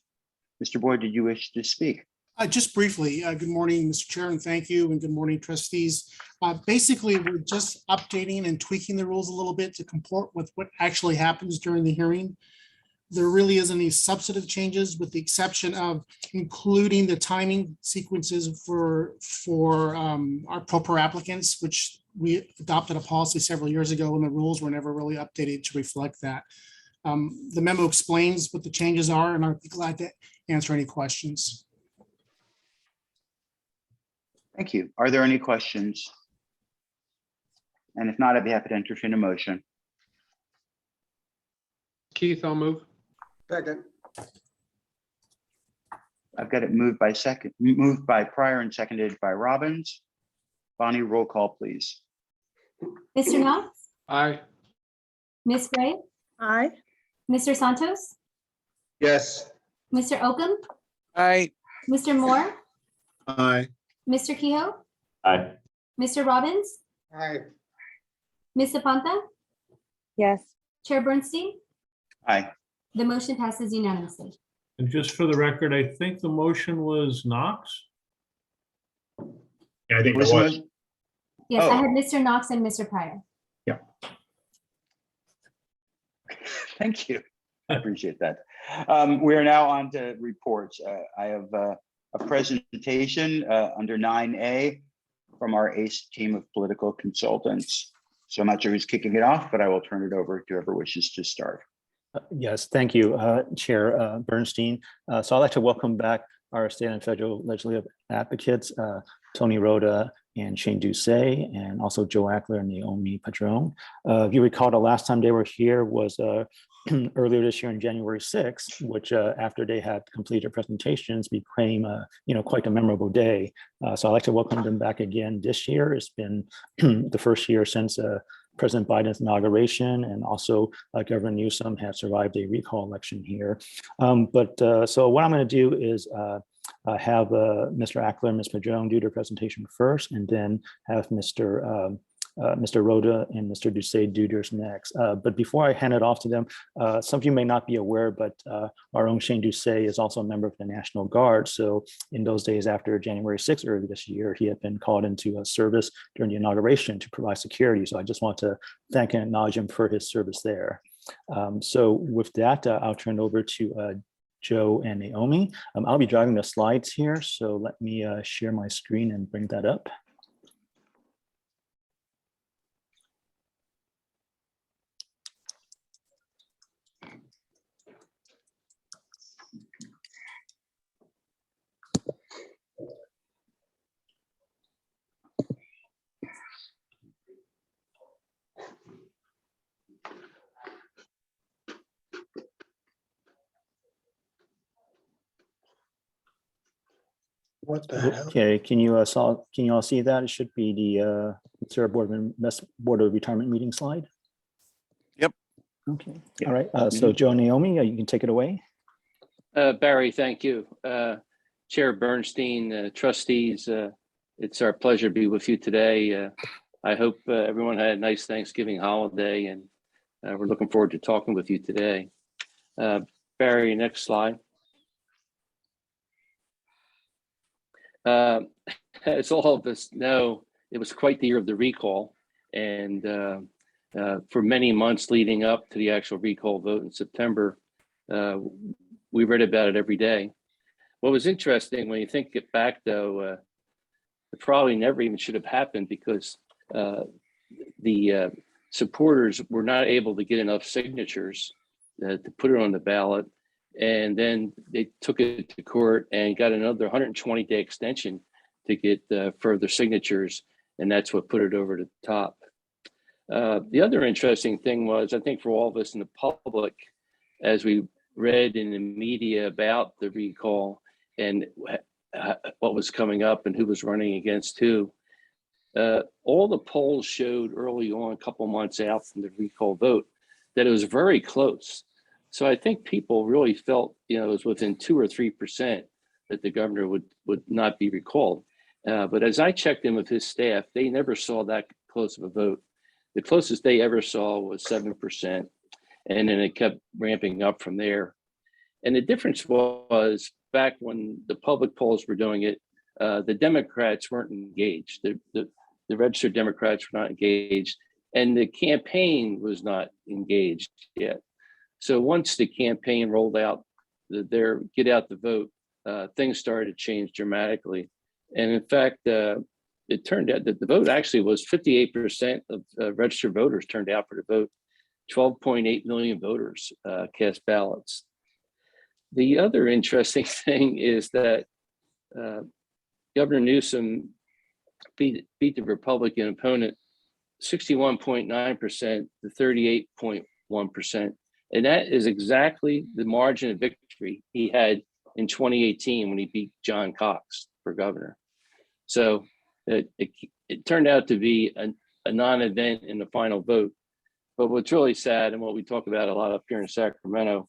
Mr. Boyd, did you wish to speak? Just briefly, good morning, Mr. Chair, and thank you, and good morning, trustees. Basically, we're just updating and tweaking the rules a little bit to comport with what actually happens during the hearing. There really isn't any substantive changes with the exception of including the timing sequences for our proper applicants, which we adopted a policy several years ago and the rules were never really updated to reflect that. The memo explains what the changes are, and I'd be glad to answer any questions. Thank you. Are there any questions? And if not, I'd be happy to entertain a motion. Keith, I'll move. Second. I've got it moved by Pryor and seconded by Robbins. Bonnie, roll call, please. Mr. Knox, Aye. Ms. Gray, Aye. Mr. Santos, Yes. Mr. Oakham, Aye. Mr. Moore, Aye. Mr. Kehoe, Aye. Mr. Robbins, Aye. Ms. Zapanta, Yes. Chair Bernstein. Aye. The motion passes unanimously. And just for the record, I think the motion was Knox. Yeah, I think it Was the was. motion- Yes, I Oh. had Mr. Knox and Mr. Pryor. Thank you. I appreciate that. We are now on to reports. I have a presentation under 9A from our ACE team of political consultants. So I'm not sure who's kicking it off, but I will turn it over to whoever wishes to start. Yes, thank you, Chair Bernstein. So I'd like to welcome back our state and federal legislative advocates, Tony Rhoda and Shane Doucet, and also Joe Ackler and Naomi Padron. If you recall, the last time they were here was earlier this year on January 6th, which after they had completed presentations became quite a memorable day. So I'd like to welcome them back again this year. It's been the first year since President Biden's inauguration, and also Governor Newsom had survived a recall election here. So what I'm going to do is have Mr. Ackler and Ms. Padron do their presentation first, and then have Mr. Rhoda and Mr. Doucet do theirs next. But before I hand it off to them, some of you may not be aware, but our own Shane Doucet is also a member of the National Guard. So in those days after January 6th earlier this year, he had been called into a service during the inauguration to provide security. So I just want to thank and acknowledge him for his service there. So with that, I'll turn it over to Joe and Naomi. I'll be driving the slides here, so let me share my screen and bring that up. What the hell? Okay, can you all see that? It should be the LACERA Board of Retirement meeting slide. Yep. Okay. All right. So Joe and Naomi, you can take it away. Barry, thank you. Chair Bernstein, trustees, it's our pleasure to be with you today. I hope everyone had a nice Thanksgiving holiday, and we're looking forward to talking with you today. Barry, next slide. As all of us know, it was quite the year of the recall, and for many months leading up to the actual recall vote in September, we read about it every day. What was interesting when you think it back, though, it probably never even should have happened because the supporters were not able to get enough signatures to put it on the ballot. And then they took it to court and got another 120-day extension to get further signatures. And that's what put it over the top. The other interesting thing was, I think for all of us in the public, as we read in the media about the recall and what was coming up and who was running against who, all the polls showed early on, a couple months out from the recall vote, that it was very close. So I think people really felt, it was within 2 or 3% that the governor would not be recalled. But as I checked in with his staff, they never saw that close of a vote. The closest they ever saw was 7%. And then it kept ramping up from there. And the difference was back when the public polls were doing it, the Democrats weren't engaged. The registered Democrats were not engaged, and the campaign was not engaged yet. So once the campaign rolled out their get out the vote, things started to change dramatically. And in fact, it turned out that the vote actually was 58% of registered voters turned out for the vote. 12.8 million voters cast ballots. The other interesting thing is that Governor Newsom beat the Republican opponent 61.9% to 38.1%. And that is exactly the margin of victory he had in 2018 when he beat John Cox for governor. So it turned out to be a non-event in the final vote. But what's really sad, and what we talk about a lot up here in Sacramento,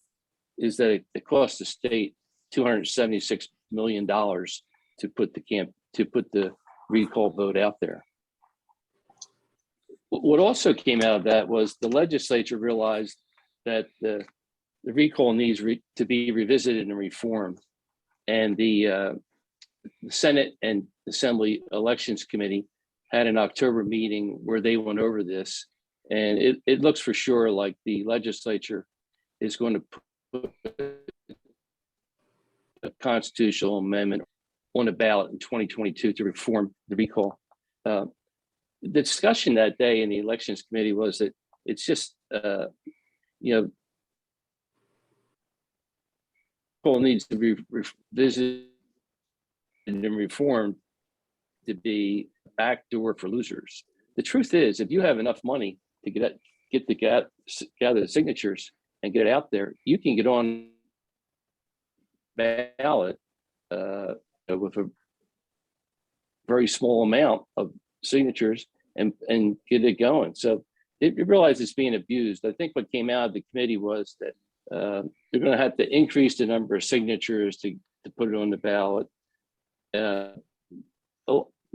is that it cost the state $276 million to put the recall vote out there. What also came out of that was the legislature realized that the recall needs to be revisited and reformed. And the Senate and Assembly Elections Committee had an October meeting where they went over this. And it looks for sure like the legislature is going to put a constitutional amendment on the ballot in 2022 to reform the recall. The discussion that day in the Elections Committee was that it's just, recall needs to be revisited and reformed to be a backdoor for losers. The truth is, if you have enough money to gather the signatures and get it out there, you can get on ballot with a very small amount of signatures and get it going. So it realized it's being abused. I think what came out of the committee was that they're going to have to increase the number of signatures to put it on the ballot.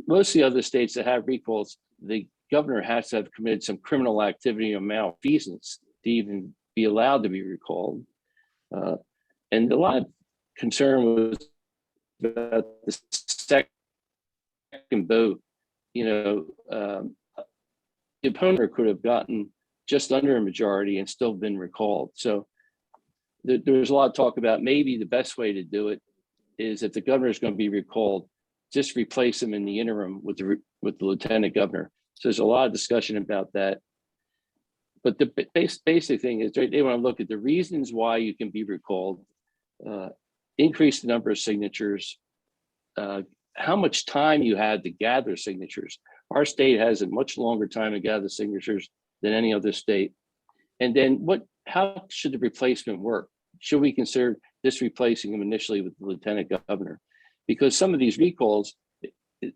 Most of the other states that have recalls, the governor has to have committed some criminal activity or malfeasance to even be allowed to be recalled. And a lot of concern was about the second vote. The opponent could have gotten just under a majority and still been recalled. So there was a lot of talk about maybe the best way to do it is if the governor is going to be recalled, just replace him in the interim with the lieutenant governor. So there's a lot of discussion about that. But the basic thing is they want to look at the reasons why you can be recalled, increase the number of signatures, how much time you had to gather signatures. Our state has a much longer time to gather signatures than any other state. And then how should the replacement work? Should we consider just replacing him initially with the lieutenant governor? Because some of these recalls,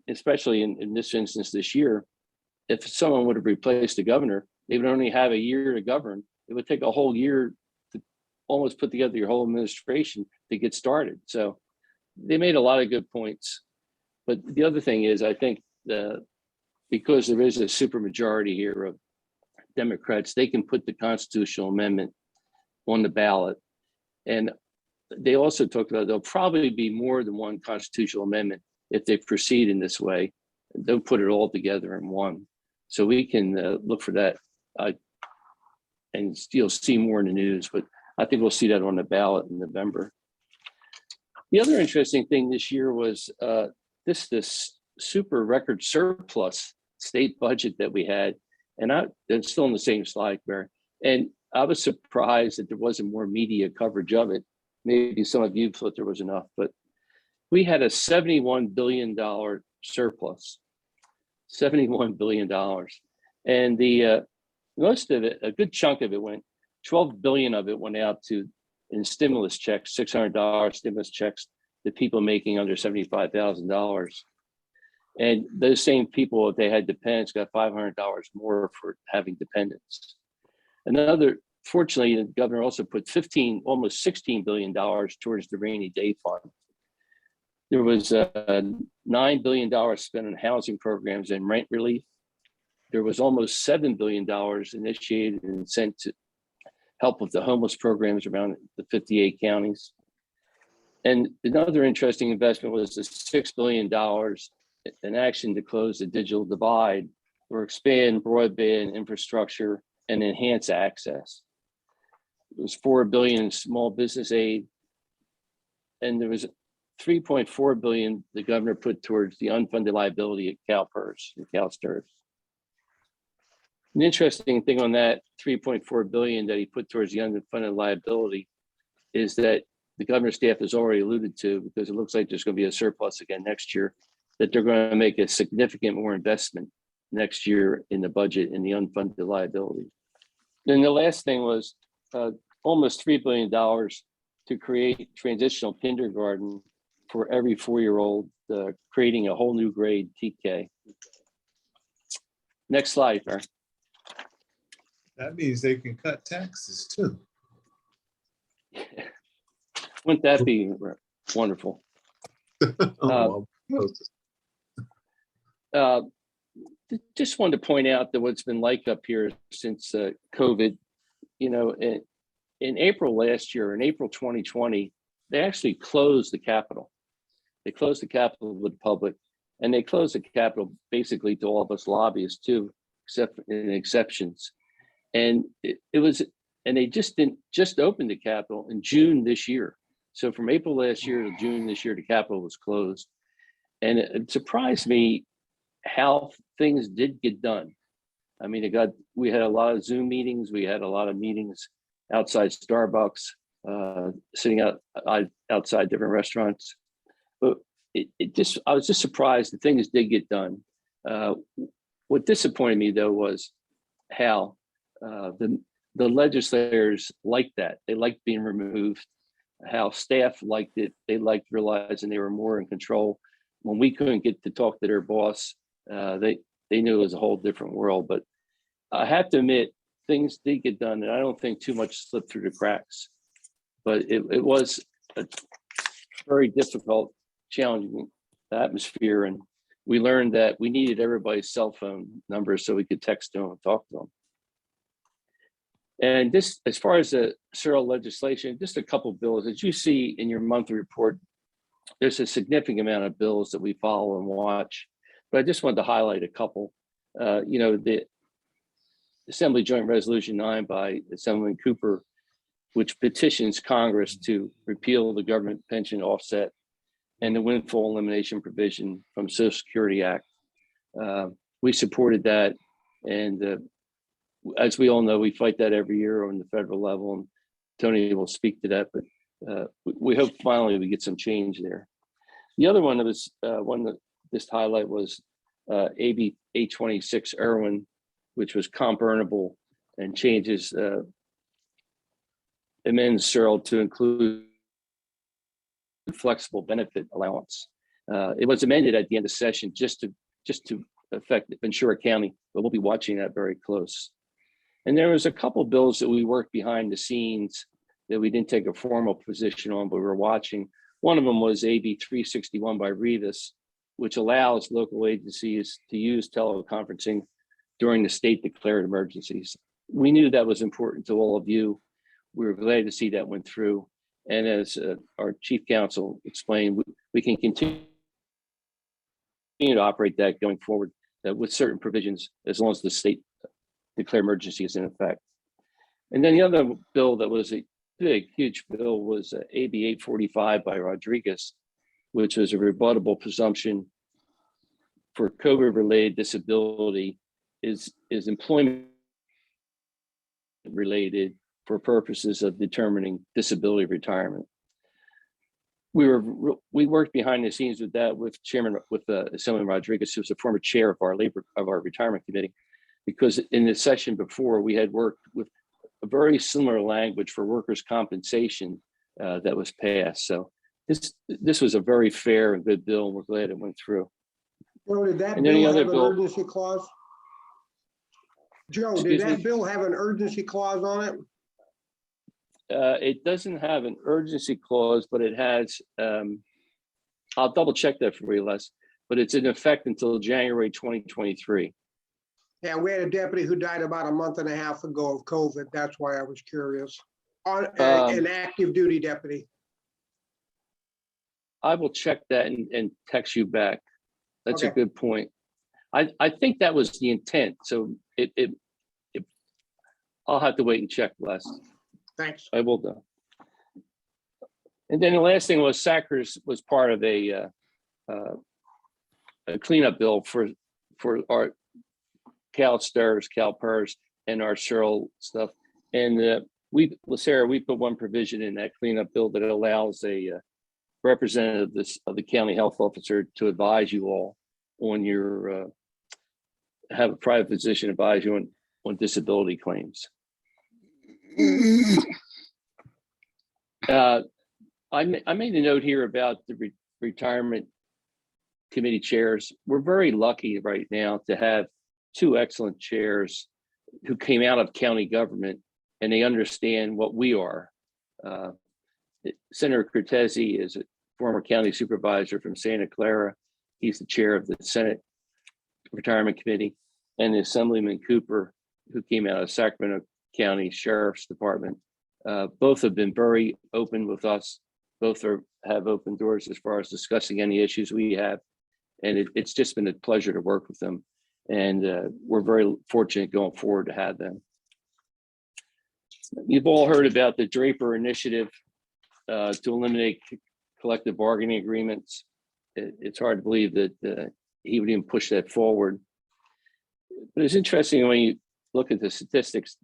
especially in this instance this year, if someone would have replaced the governor, they would only have a year to govern. It would take a whole year to almost put together your whole administration to get started. So they made a lot of good points. But the other thing is, I think because there is a supermajority here of Democrats, they can put the constitutional amendment on the ballot. And they also talked about there'll probably be more than one constitutional amendment if they proceed in this way. They'll put it all together in one. So we can look for that. And you'll see more in the news, but I think we'll see that on the ballot in November. The other interesting thing this year was this super record surplus state budget that we had. And it's still on the same slide, Barry. And I was surprised that there wasn't more media coverage of it. Maybe some of you thought there was enough, but we had a $71 billion surplus, $71 billion. And the most of it, a good chunk of it went, 12 billion of it went out in stimulus checks, $600 stimulus checks to people making under $75,000. And those same people, if they had dependents, got $500 more for having dependents. Fortunately, the governor also put almost $16 billion towards the rainy day fund. There was $9 billion spent on housing programs and rent relief. There was almost $7 billion initiated and sent to help with the homeless programs around the 58 counties. And another interesting investment was the $6 billion in action to close the digital divide or expand broadband infrastructure and enhance access. It was $4 billion in small business aid, and there was $3.4 billion the governor put towards the unfunded liability at CalPERS and CalSTRS. An interesting thing on that $3.4 billion that he put towards the unfunded liability is that the governor's staff has already alluded to, because it looks like there's going to be a surplus again next year, that they're going to make a significant more investment next year in the budget in the unfunded liability. Then the last thing was almost $3 billion to create transitional kindergarten for every 4-year-old, creating a whole new grade, TK. Next slide, Barry. That means they can cut taxes too. Wouldn't that be wonderful? Just wanted to point out that what's been like up here since COVID, you know, in April last year, in April 2020, they actually closed the Capitol. They closed the Capitol with the public, and they closed the Capitol basically to all of us lobbyists too, except in exceptions. And and they just opened the Capitol in June this year. So from April last year to June this year, the Capitol was closed. And it surprised me how things did get done. I mean, we had a lot of Zoom meetings. We had a lot of meetings outside Starbucks, sitting outside different restaurants. But I was just surprised that things did get done. What disappointed me though was how the legislators liked that. They liked being removed. How staff liked it. They liked realizing they were more in control. When we couldn't get to talk to their boss, they knew it was a whole different world. But I have to admit, things did get done, and I don't think too much slipped through the cracks. But it was a very difficult, challenging atmosphere, and we learned that we needed everybody's cell phone numbers so we could text them and talk to them. And this, as far as the Searle legislation, just a couple of bills. As you see in your monthly report, there's a significant amount of bills that we follow and watch. But I just wanted to highlight a couple. You know, the Assembly Joint Resolution 9 by Assemblyman Cooper, which petitions Congress to repeal the government pension offset and the windfall elimination provision from Social Security Act. We supported that, and as we all know, we fight that every year on the federal level, and Tony will speak to that, but we hope finally we get some change there. The other one that was one that just highlight was AB 826 Irwin, which was comp earnable and changes amends Searle to include flexible benefit allowance. It was amended at the end of session just to affect Ventura County, but we'll be watching that very close. And there was a couple of bills that we worked behind the scenes that we didn't take a formal position on, but we were watching. One of them was AB 361 by Rivas, which allows local agencies to use teleconferencing during the state declared emergencies. We knew that was important to all of you. We were glad to see that went through. And as our chief counsel explained, we can continue to operate that going forward with certain provisions, as long as the state declared emergency is in effect. And then the other bill that was a big, huge bill was AB 845 by Rodriguez, which was a rebuttable presumption for COVID-related disability is employment related for purposes of determining disability retirement. We worked behind the scenes with that with Assemblyman Rodriguez, who was the former chair of our retirement committee, because in the session before we had worked with a very similar language for workers' compensation that was passed. So this was a very fair and good bill, and we're glad it went through. Joe, did that bill have an urgency clause? Joe, did that bill have an urgency clause on it? It doesn't have an urgency clause, but it has, I'll double check that for you, Les, but it's in effect until January 2023. Yeah, we had a deputy who died about a month and a half ago of COVID. That's why I was curious. On an active duty deputy. I will check that and text you back. That's a Okay. good point. I think that was the intent. So I'll have to wait and check, Les. Thanks. I will do. And then the last thing was Sackers was part of a cleanup bill for our CalSTRS, CalPERS, and our Cheryl stuff. And LACERA, we put one provision in that cleanup bill that allows a representative of the county health officer to advise you all on your have a private physician advise you on disability claims. I made a note here about the retirement committee chairs. We're very lucky right now to have two excellent chairs who came out of county government and they understand what we are. Senator Cortese is a former county supervisor from Santa Clara. He's the chair of the Senate Retirement Committee, and Assemblyman Cooper, who came out of Sacramento County Sheriff's Department. Both have been very open with us. Both have open doors as far as discussing any issues we have. And it's just been a pleasure to work with them. And we're very fortunate going forward to have them. You've all heard about the Draper initiative to eliminate collective bargaining agreements. It's hard to believe that he would even push that forward. But it's interesting when you look at the statistics.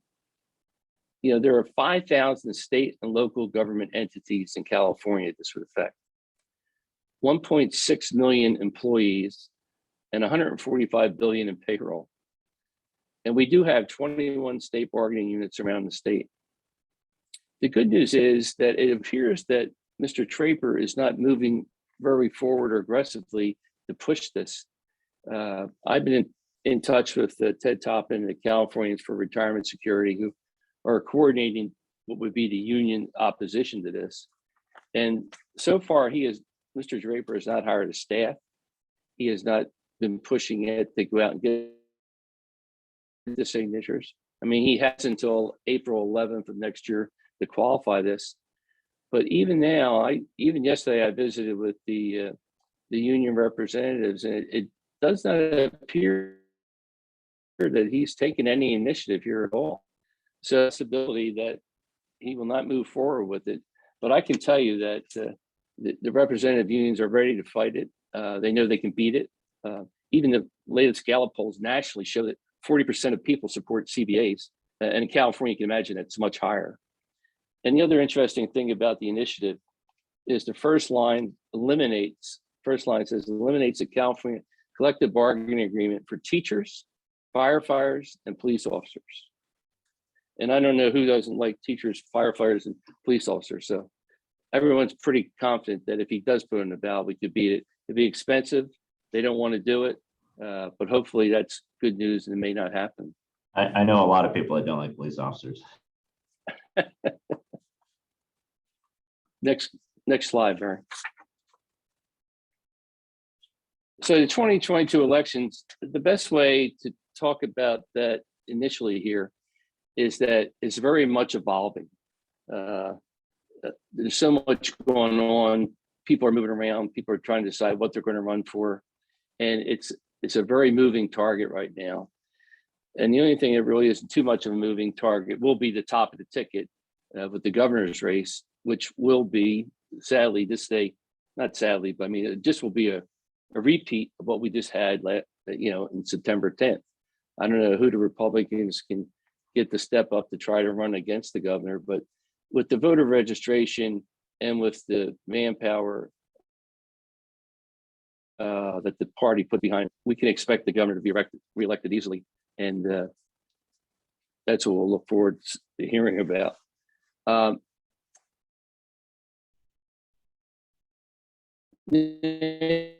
You know, there are 5,000 state and local government entities in California this would affect. 1.6 million employees and 145 billion in payroll. And we do have 21 state bargaining units around the state. The good news is that it appears that Mr. Draper is not moving very forward or aggressively to push this. I've been in touch with Ted Toppin and the Californians for Retirement Security, who are coordinating what would be the union opposition to this. And so far, Mr. Draper has not hired a staff. He has not been pushing it to go out and get the signatures. I mean, he has until April 11th of next year to qualify this. But even now, even yesterday, I visited with the union representatives, and it does not appear that he's taken any initiative here at all. So it's ability that he will not move forward with it. But I can tell you that the representative unions are ready to fight it. They know they can beat it. Even the latest Gallup polls nationally show that 40% of people support CBAs. And in California, you can imagine it's much higher. And the other interesting thing about the initiative is the first line says eliminates a California collective bargaining agreement for teachers, firefighters, and police officers. And I don't know who doesn't like teachers, firefighters, and police officers. So everyone's pretty confident that if he does put it in the ballot, we could beat it. It'd be expensive. They don't want to do it. But hopefully that's good news and it may not happen. I know a lot of people that don't like police officers. Next slide, Barry. So the 2022 elections, the best way to talk about that initially here is that it's very much evolving. There's so much going on. People are moving around. People are trying to decide what they're going to run for. And it's a very moving target right now. And the only thing that really isn't too much of a moving target will be the top of the ticket with the governor's race, which will be, sadly, not sadly, but I mean, it just will be a repeat of what we just had, in September 10th. I don't know who the Republicans can get to step up to try to run against the governor, but with the voter registration and with the manpower that the party put behind, we can expect the governor to be reelected easily. And that's what we'll look forward to hearing about. I mean,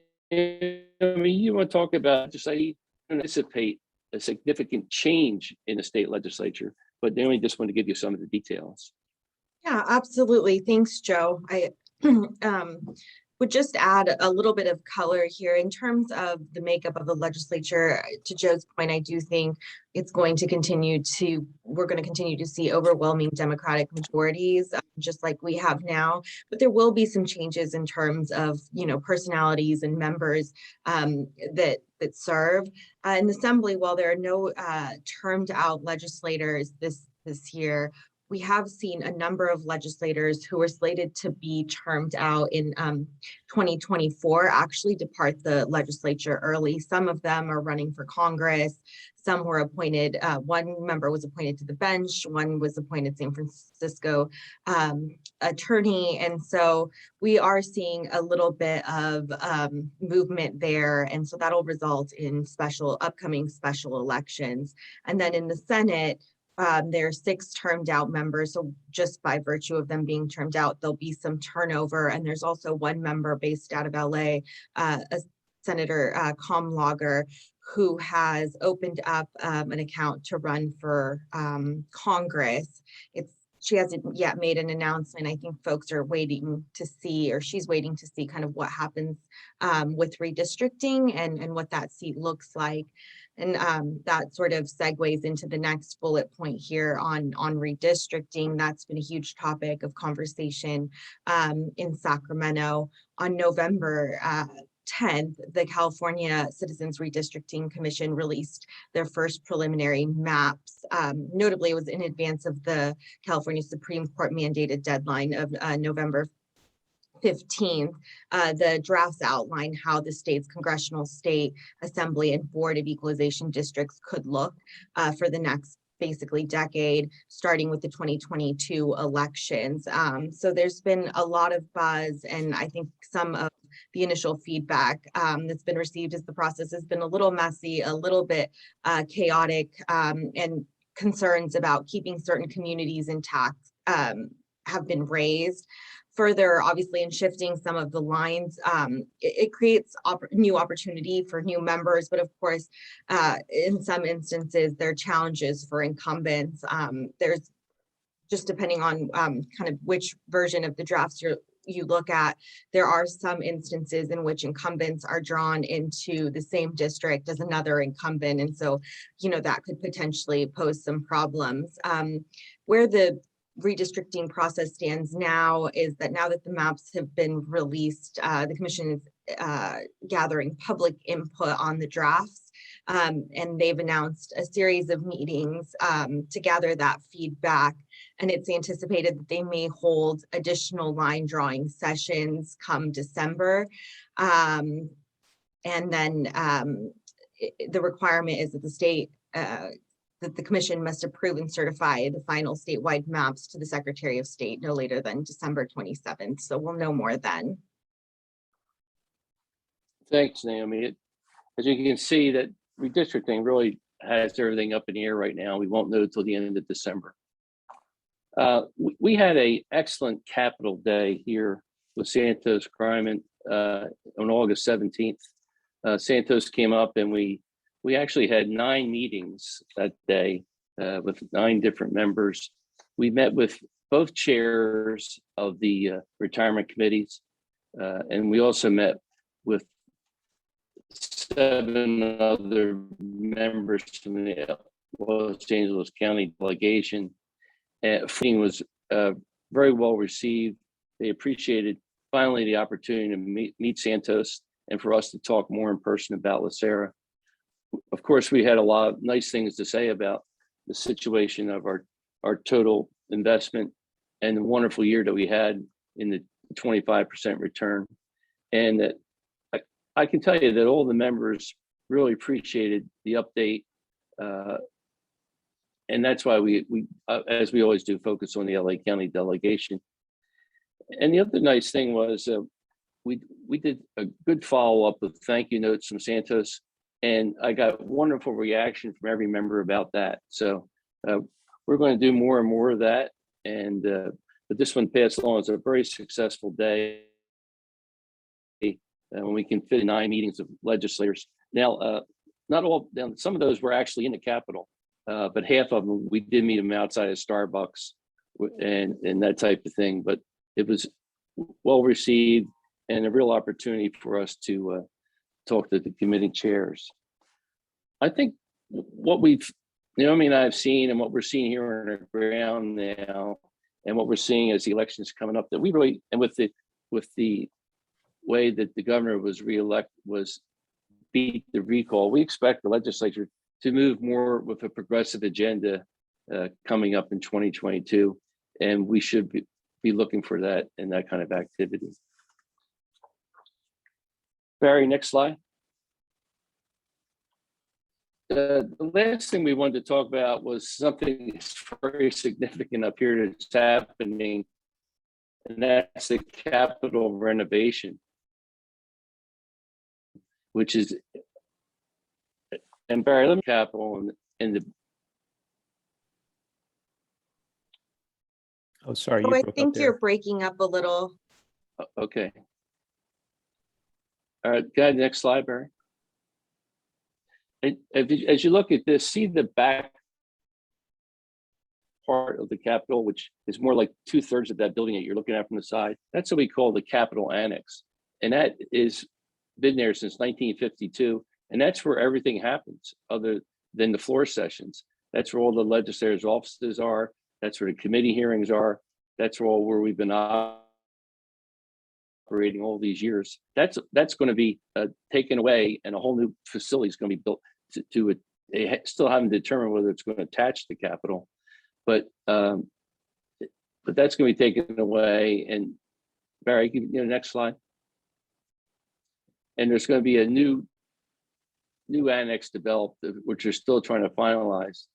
you want to talk about, just I anticipate a significant change in the state legislature, but they only just want to give you some of the details. Yeah, absolutely. Thanks, Joe. would just add a little bit of color here in terms of the makeup of the legislature. To Joe's point, I do think it's going to continue to, we're going to continue to see overwhelming Democratic majorities, just like we have now, but there will be some changes in terms of, you know, personalities and members that serve in the Assembly. While there are no termed out legislators this year, we have seen a number of legislators who were slated to be termed out in 2024 actually depart the legislature early. Some of them are running for Congress. Some were appointed, one member was appointed to the bench, one was appointed San Francisco attorney. And so we are seeing a little bit of movement there. And so that'll result in upcoming special elections. And then in the Senate, there are 6 termed out members. So just by virtue of them being termed out, there'll be some turnover. And there's also one member based out of LA, Senator Comlager, who has opened up an account to run for Congress. She hasn't yet made an announcement. I think folks are waiting to see, or she's waiting to see kind of what happens with redistricting and what that seat looks like. And that sort of segues into the next bullet point here on redistricting. That's been a huge topic of conversation in Sacramento. On November 10th, the California Citizens Redistricting Commission released their first preliminary maps. Notably, it was in advance of the California Supreme Court mandated deadline of November 15th. The drafts outline how the state's congressional, state assembly, and board of equalization districts could look for the next basically decade, starting with the 2022 elections. So there's been a lot of buzz, and I think some of the initial feedback that's been received as the process has been a little messy, a little bit chaotic, and concerns about keeping certain communities intact have been raised. Further, obviously, in shifting some of the lines, it creates new opportunity for new members, but of course, in some instances, there are challenges for incumbents. There's just depending on kind of which version of the drafts you look at, there are some instances in which incumbents are drawn into the same district as another incumbent. And so, you know, that could potentially pose some problems. Where the redistricting process stands now is that now that the maps have been released, the commission is gathering public input on the drafts. And they've announced a series of meetings to gather that feedback. And it's anticipated that they may hold additional line drawing sessions come December. And then the requirement is that the state, that the commission must approve and certify the final statewide maps to the Secretary of State no later than December 27th. So we'll know more then. Thanks, Naomi. As you can see, that redistricting really has everything up in the air right now. We won't know until the end of December. We had an excellent Capitol Day here with Santos Cryman on August 17th. Santos came up and we actually had 9 meetings that day with 9 different members. We met with both chairs of the retirement committees, and we also met with 7 other members from the Los Angeles County delegation. Meeting was very well received. They appreciated finally the opportunity to meet Santos and for us to talk more in person about LACERA. Of course, we had a lot of nice things to say about the situation of our total investment and the wonderful year that we had in the 25% return. And that I can tell you that all the members really appreciated the update. And that's why we as we always do, focus on the LA County delegation. And the other nice thing was we did a good follow-up with thank you notes from Santos. And I got wonderful reaction from every member about that. So we're going to do more and more of that. And but this one passed along as a very successful day when we can fit 9 meetings of legislators. Now, not all, some of those were actually in the Capitol, but half of them, we did meet them outside of Starbucks and that type of thing. But it was well received. and a real opportunity for us to talk to the committee chairs. I think what Naomi and I have seen and what we're seeing here on the ground now, and what we're seeing as the elections coming up, that we really, and with the way that the governor was beat the recall, we expect the legislature to move more with a progressive agenda coming up in 2022, and we should be looking for that and that kind of activity. Barry, next slide. The last thing we wanted to talk about was something that's very significant up here that's happening, and that's the Capitol renovation, which is, and Barry, let me Capitol and the. Oh, sorry. Oh, I think you're breaking up a little. Okay. All right, go ahead, next slide, Barry. As you look at this, see the back part of the Capitol, which is more like 2/3 of that building that you're looking at from the side. That's what we call the Capitol Annex. And that is been there since 1952. And that's where everything happens other than the floor sessions. That's where all the legislators' offices are. That's where the committee hearings are. That's where we've been operating all these years. That's going to be taken away, and a whole new facility is going to be built to it. They still haven't determined whether it's going to attach the Capitol, but that's going to be taken away. And Barry, next slide. And there's going to be a new annex developed, which they're still trying to finalize.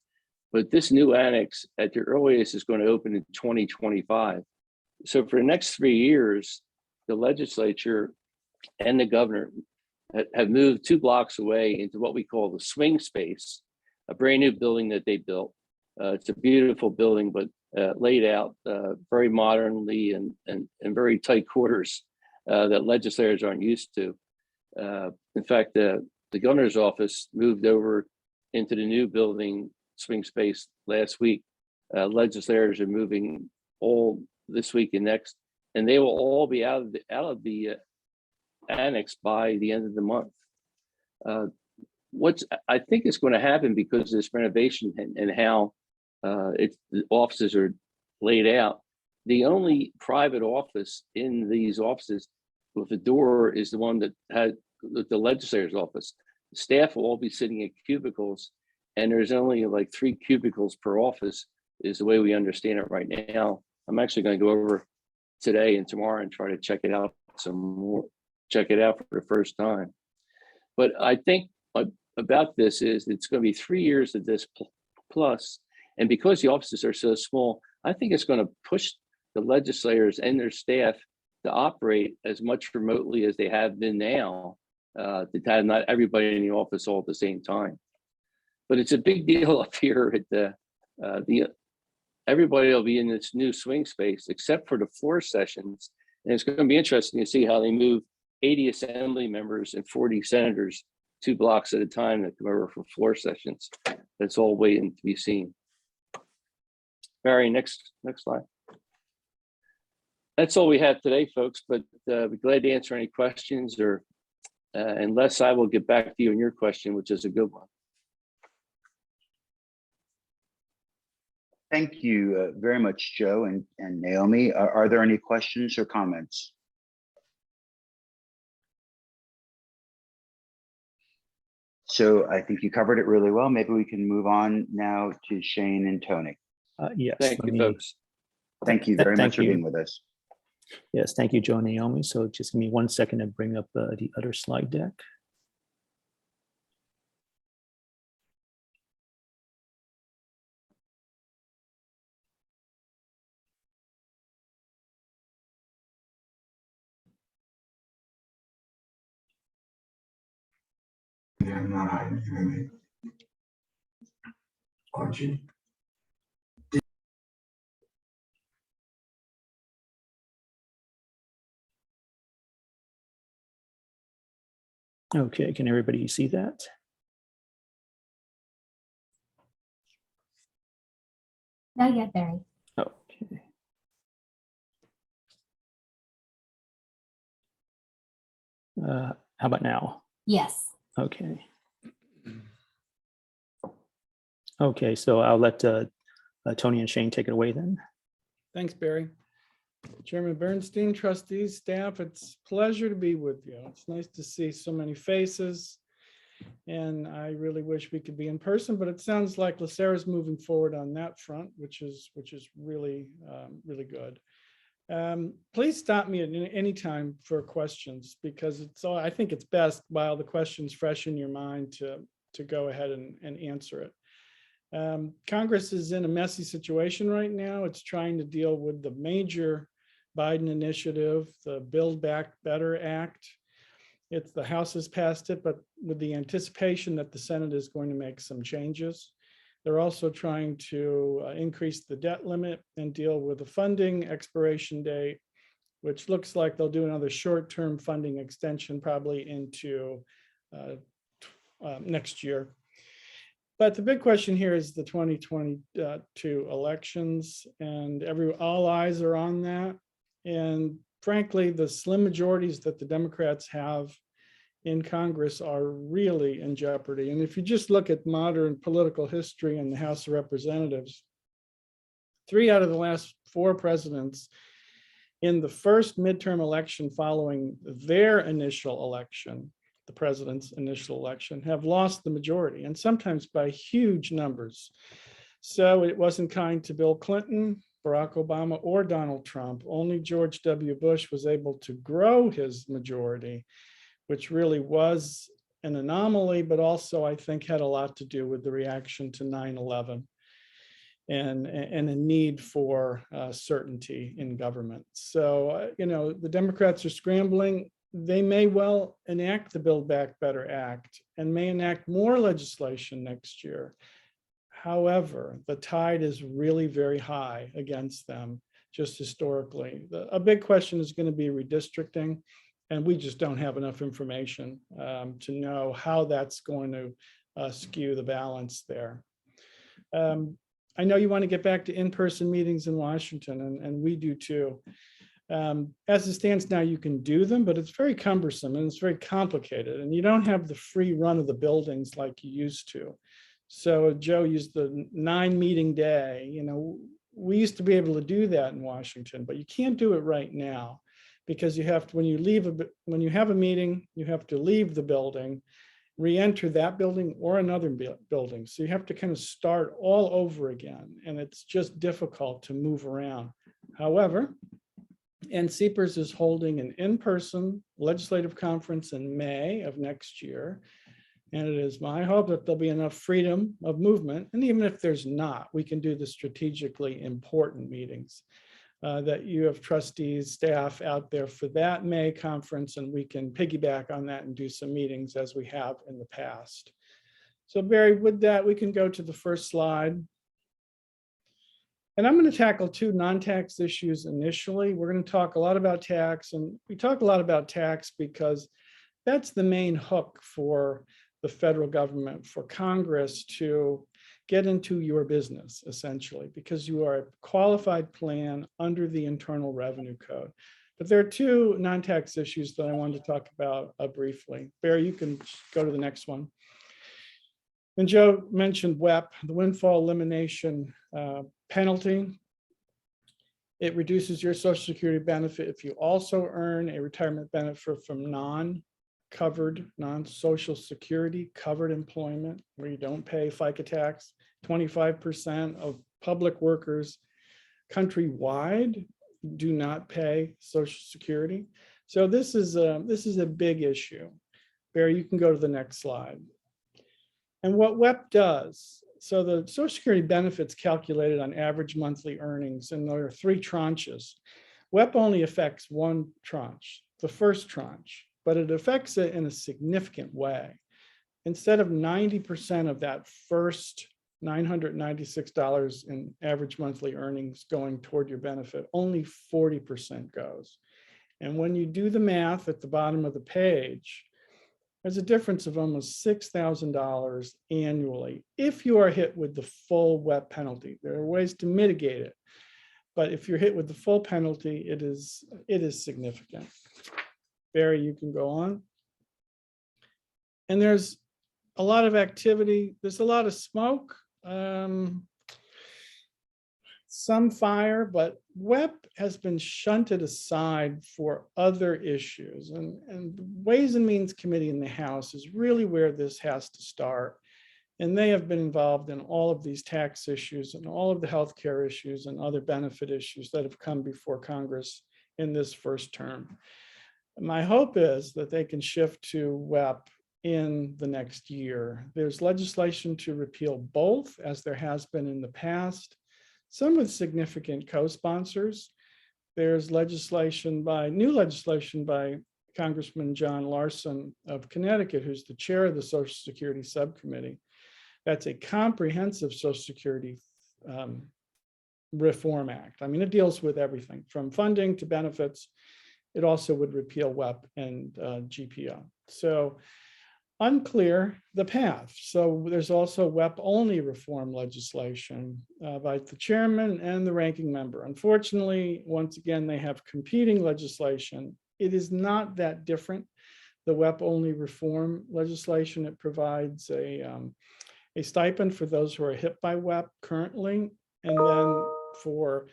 But this new annex at the earliest is going to open in 2025. So for the next 3 years, the legislature and the governor have moved 2 blocks away into what we call the swing space, a brand new building that they built. It's a beautiful building, but laid out very modernly and very tight quarters that legislators aren't used to. In fact, the governor's office moved over into the new building swing space last week. Legislators are moving all this week and next, and they will all be out of the annex by the end of the month. What I think is going to happen because of this renovation and how the offices are laid out, the only private office in these offices with a door is the one that had the legislator's office. The staff will all be sitting in cubicles, and there's only like 3 cubicles per office is the way we understand it right now. I'm actually going to go over today and tomorrow and try to check it out some more, check it out for the first time. But I think about this is it's going to be 3 years of this plus, and because the offices are so small, I think it's going to push the legislators and their staff to operate as much remotely as they have been now, to have not everybody in the office all at the same time. But it's a big deal up here at the everybody will be in this new swing space except for the floor sessions. And it's going to be interesting to see how they move 80 assembly members and 40 senators 2 blocks at a time that come over for floor sessions. That's all waiting to be seen. Barry, next slide. That's all we have today, folks, but we're glad to answer any questions, or unless I will get back to you on your question, which is a good one. Thank you very much, Joe and Naomi. Are there any questions or comments? So I think you covered it really well. Maybe we can move on now to Shane and Tony. Yes. Thank you, folks. Thank you very much for being with us. Yes, thank you, Joe and Naomi. So just give me 1 second to bring up the other slide deck. Okay, can everybody see that? Not yet, Barry. Okay. How about now? Yes. Okay. Okay, so I'll let Tony and Shane take it away then. Thanks, Barry. Chairman Bernstein, trustees, staff, it's a pleasure to be with you. It's nice to see so many faces. And I really wish we could be in person, but it sounds like LACERA is moving forward on that front, which is really, really good. Please stop me at any time for questions, because I think it's best while the question's fresh in your mind to go ahead and answer it. Congress is in a messy situation right now. It's trying to deal with the major Biden initiative, the Build Back Better Act. The House has passed it, but with the anticipation that the Senate is going to make some changes. They're also trying to increase the debt limit and deal with the funding expiration date, which looks like they'll do another short-term funding extension probably into next year. But the big question here is the 2022 elections, and all eyes are on that. And frankly, the slim majorities that the Democrats have in Congress are really in jeopardy. And if you just look at modern political history in the House of Representatives, 3 out of the last 4 presidents in the first midterm election following their initial election, the president's initial election, have lost the majority, and sometimes by huge numbers. So it wasn't kind to Bill Clinton, Barack Obama, or Donald Trump. Only George W. Bush was able to grow his majority, which really was an anomaly, but also I think had a lot to do with the reaction to 9/11 and a need for certainty in government. So, the Democrats are scrambling. They may well enact the Build Back Better Act and may enact more legislation next year. However, the tide is really very high against them, just historically. A big question is going to be redistricting, and we just don't have enough information to know how that's going to skew the balance there. I know you want to get back to in-person meetings in Washington, and we do too. As it stands now, you can do them, but it's very cumbersome and it's very complicated, and you don't have the free run of the buildings like you used to. So Joe used the 9 meeting day. We used to be able to do that in Washington, but you can't do it right now, because you have to, when you have a meeting, you have to leave the building, re-enter that building or another building. So you have to kind of start all over again, and it's just difficult to move around. However, NCPERS is holding an in-person legislative conference in May of next year. And it is my hope that there'll be enough freedom of movement. And even if there's not, we can do the strategically important meetings, that you have trustees, staff out there for that May conference, and we can piggyback on that and do some meetings as we have in the past. So Barry, with that, we can go to the first slide. And I'm going to tackle 2 non-tax issues initially. We're going to talk a lot about tax, and we talk a lot about tax because that's the main hook for the federal government, for Congress to get into your business, essentially, because you are a qualified plan under the Internal Revenue Code. But there are 2 non-tax issues that I wanted to talk about briefly. Barry, you can go to the next one. And Joe mentioned WEP, the windfall elimination penalty. It reduces your Social Security benefit if you also earn a retirement benefit from non-covered, non-Social Security covered employment, where you don't pay FICA tax. 25% of public workers countrywide do not pay Social Security. So this is a big issue. Barry, you can go to the next slide. And what WEP does, so the Social Security benefits calculated on average monthly earnings, and there are 3 tranches. WEP only affects 1 tranche, the first tranche, but it affects it in a significant way. Instead of 90% of that first $996 in average monthly earnings going toward your benefit, only 40% goes. And when you do the math at the bottom of the page, there's a difference of almost $6,000 annually if you are hit with the full WEP penalty. There are ways to mitigate it, but if you're hit with the full penalty, it is significant. Barry, you can go on. And there's a lot of activity. There's a lot of smoke, some fire, but WEP has been shunted aside for other issues. And the Ways and Means Committee in the House is really where this has to start. And they have been involved in all of these tax issues and all of the healthcare issues and other benefit issues that have come before Congress in this first term. My hope is that they can shift to WEP in the next year. There's legislation to repeal both, as there has been in the past, some with significant co-sponsors. There's new legislation by Congressman John Larson of Connecticut, who's the chair of the Social Security Subcommittee. That's a comprehensive Social Security Reform Act. I mean, it deals with everything from funding to benefits. It also would repeal WEP and GPO. So unclear the path. So there's also WEP only reform legislation by the chairman and the ranking member. Unfortunately, once again, they have competing legislation. It is not that different. The WEP only reform legislation, it provides a stipend for those who are hit by WEP currently, and then for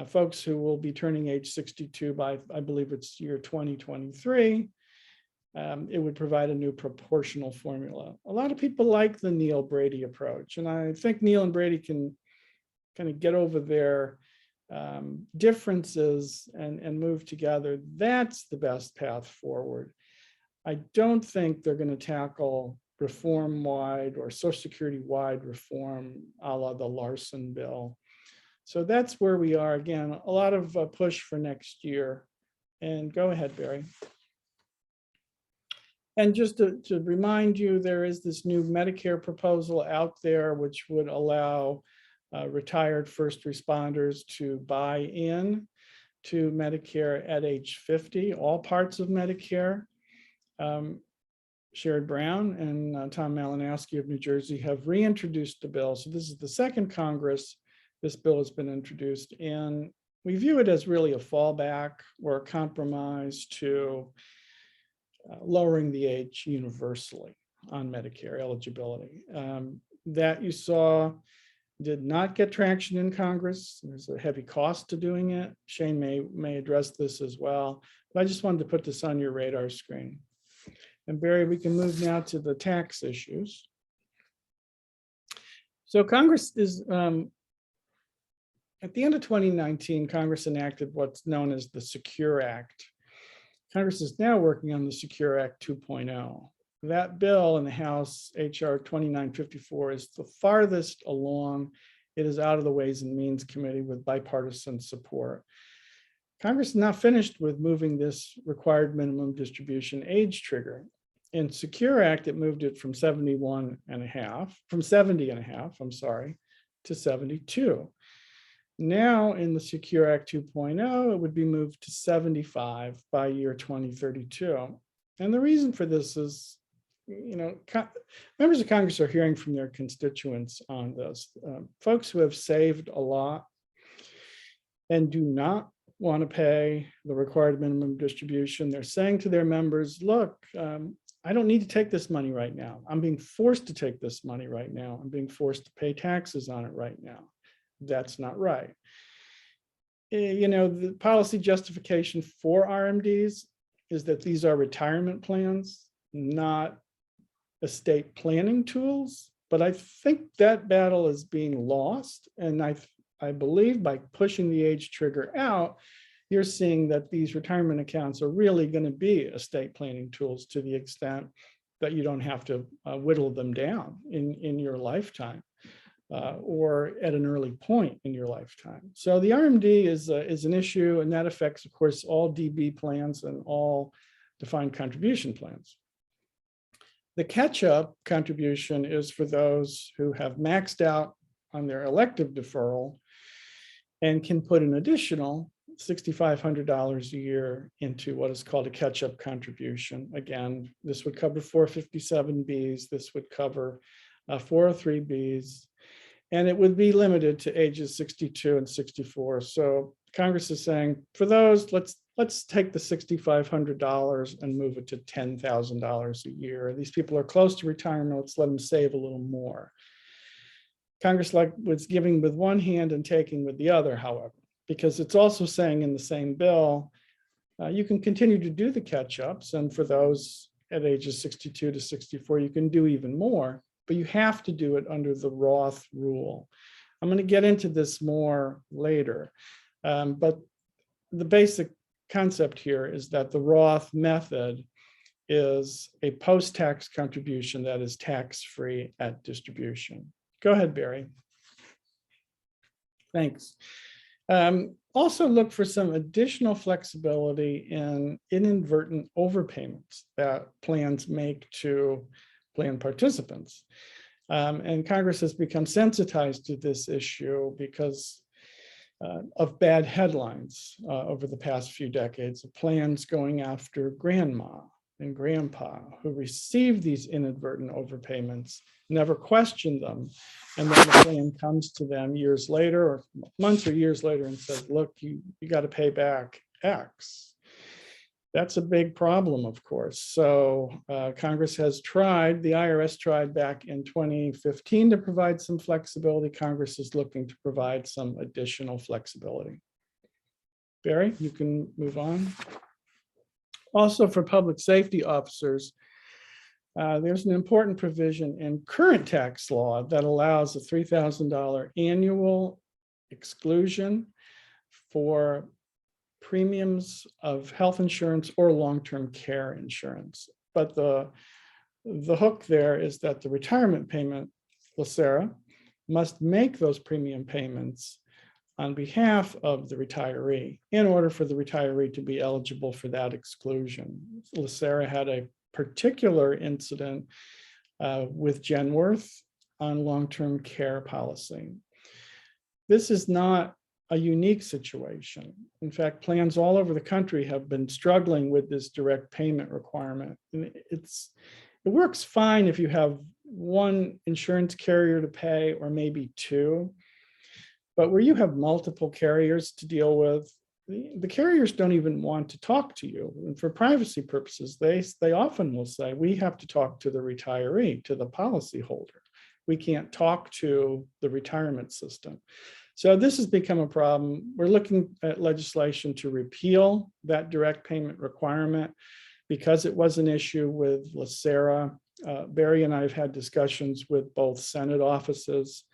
folks who will be turning age 62 by, I believe it's year 2023, it would provide a new proportional formula. A lot of people like the Neil Brady approach, and I think Neil and Brady can kind of get over their differences and move together. That's the best path forward. I don't think they're going to tackle reform-wide or Social Security-wide reform a la the Larson bill. So that's where we are. Again, a lot of push for next year. And go ahead, Barry. And just to remind you, there is this new Medicare proposal out there, which would allow retired first responders to buy in to Medicare at age 50, all parts of Medicare. Sherrod Brown and Tom Malinowski of New Jersey have reintroduced the bill. So this is the second Congress this bill has been introduced, and we view it as really a fallback or a compromise to lowering the age universally on Medicare eligibility. That you saw did not get traction in Congress. There's a heavy cost to doing it. Shane may address this as well, but I just wanted to put this on your radar screen. And Barry, we can move now to the tax issues. So Congress is, at the end of 2019, Congress enacted what's known as the Secure Act. Congress is now working on the Secure Act 2.0. That bill in the House, HR 2954, is the farthest along. It is out of the Ways and Means Committee with bipartisan support. Congress is not finished with moving this required minimum distribution age trigger. In Secure Act, it moved it from 70 and a half, I'm sorry, to 72. Now in the Secure Act 2.0, it would be moved to 75 by year 2032. And the reason for this is, members of Congress are hearing from their constituents on this. Folks who have saved a lot and do not want to pay the required minimum distribution, they're saying to their members, look, I don't need to take this money right now. I'm being forced to take this money right now. I'm being forced to pay taxes on it right now. That's not right. The policy justification for RMDs is that these are retirement plans, not estate planning tools. But I think that battle is being lost. And I believe by pushing the age trigger out, you're seeing that these retirement accounts are really going to be estate planning tools to the extent that you don't have to whittle them down in your lifetime or at an early point in your lifetime. So the RMD is an issue, and that affects, of course, all DB plans and all defined contribution plans. The catch-up contribution is for those who have maxed out on their elective deferral and can put an additional $6,500 a year into what is called a catch-up contribution. Again, this would cover 457Bs, this would cover 403Bs, and it would be limited to ages 62 and 64. So Congress is saying, for those, let's let's take the $6,500 and move it to $10,000 a year. These people are close to retirement. Let's let them save a little more. Congress was giving with one hand and taking with the other, however, because it's also saying in the same bill, you can continue to do the catch-ups, and for those at ages 62 to 64, you can do even more, but you have to do it under the Roth rule. I'm going to get into this more later, but the basic concept here is that the Roth method is a post-tax contribution that is tax-free at distribution. Go ahead, Barry. Thanks. Also look for some additional flexibility in inadvertent overpayments that plans make to plan participants. And Congress has become sensitized to this issue because of bad headlines over the past few decades of plans going after grandma and grandpa who received these inadvertent overpayments, never questioned them, and then the plan comes to them years later or months or years later and says, look, you got to pay back X. That's a big problem, of course. So Congress has tried, the IRS tried back in 2015 to provide some flexibility. Congress is looking to provide some additional flexibility. Barry, you can move on. Also for public safety officers, there's an important provision in current tax law that allows a $3,000 annual exclusion for premiums of health insurance or long-term care insurance. But the hook there is that the retirement payment, LACERA, must make those premium payments on behalf of the retiree in order for the retiree to be eligible for that exclusion. LACERA had a particular incident with Genworth on long-term care policy. This is not a unique situation. In fact, plans all over the country have been struggling with this direct payment requirement. And it works fine if you have one insurance carrier to pay or maybe two. But where you have multiple carriers to deal with, the carriers don't even want to talk to you. And for privacy purposes, they often will say, we have to talk to the retiree, to the policyholder. We can't talk to the retirement system. So this has become a problem. We're looking at legislation to repeal that direct payment requirement because it was an issue with LACERA. Barry and I have had discussions with both Senate offices.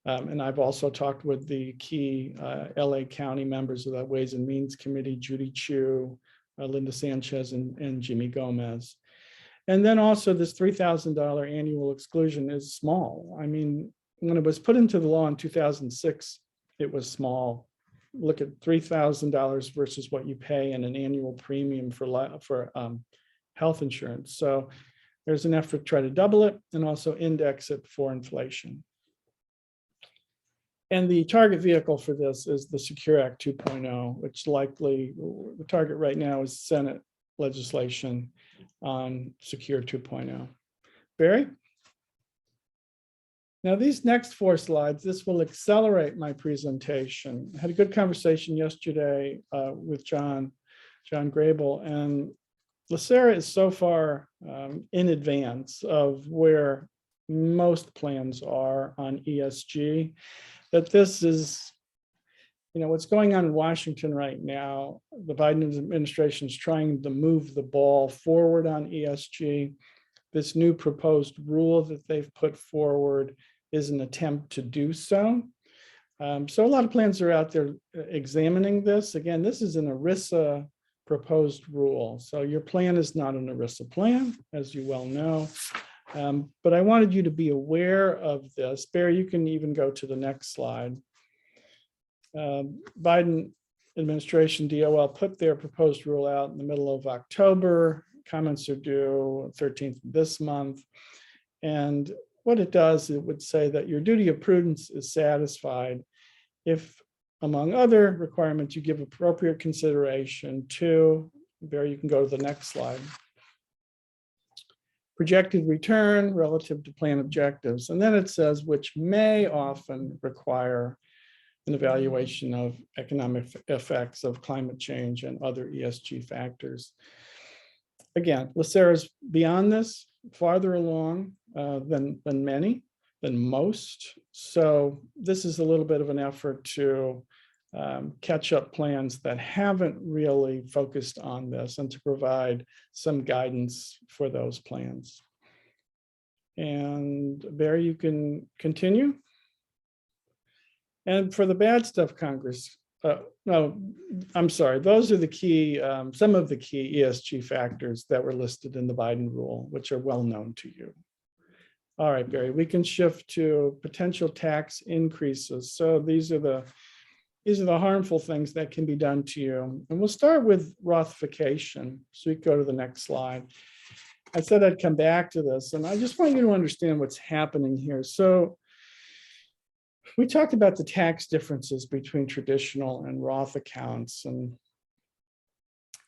And I've also talked with the key LA County members of that Ways and Means Committee, Judy Chu, Linda Sanchez, and Jimmy Gomez. And then also this $3,000 annual exclusion is small. I mean, when it was put into the law in 2006, it was small. Look at $3,000 versus what you pay in an annual premium for health insurance. So there's an effort to try to double it and also index it for inflation. And the target vehicle for this is the Secure Act 2.0, which likely the target right now is Senate legislation on Secure 2.0. Barry? Now these next 4 slides, this will accelerate my presentation. I had a good conversation yesterday with John Grable, and LACERA is so far in advance of where most plans are on ESG, that this is, what's going on in Washington right now. The Biden administration is trying to move the ball forward on ESG. This new proposed rule that they've put forward is an attempt to do so. So a lot of plans are out there examining this. Again, this is an ERISA proposed rule. So your plan is not an ERISA plan, as you well know. But I wanted you to be aware of this. Barry, you can even go to the next slide. Biden administration DOL put their proposed rule out in the middle of October. Comments are due 13th of this month. And what it does, it would say that your duty of prudence is satisfied if, among other requirements, you give appropriate consideration to, Barry, you can go to the next slide, projected return relative to plan objectives. And then it says, which may often require an evaluation of economic effects of climate change and other ESG factors. Again, LACERA is beyond this, farther along than most. So this is a little bit of an effort to catch up plans that haven't really focused on this and to provide some guidance for those plans. And Barry, you can continue. And for the bad stuff, Congress, no, I'm sorry. Those are the key, some of the key ESG factors that were listed in the Biden rule, which are well known to you. All right, Barry, we can shift to potential tax increases. So these are the harmful things that can be done to you. And we'll start with Rothification. So we can go to the next slide. I said I'd come back to this, and I just want you to understand what's happening here. So we talked about the tax differences between traditional and Roth accounts, and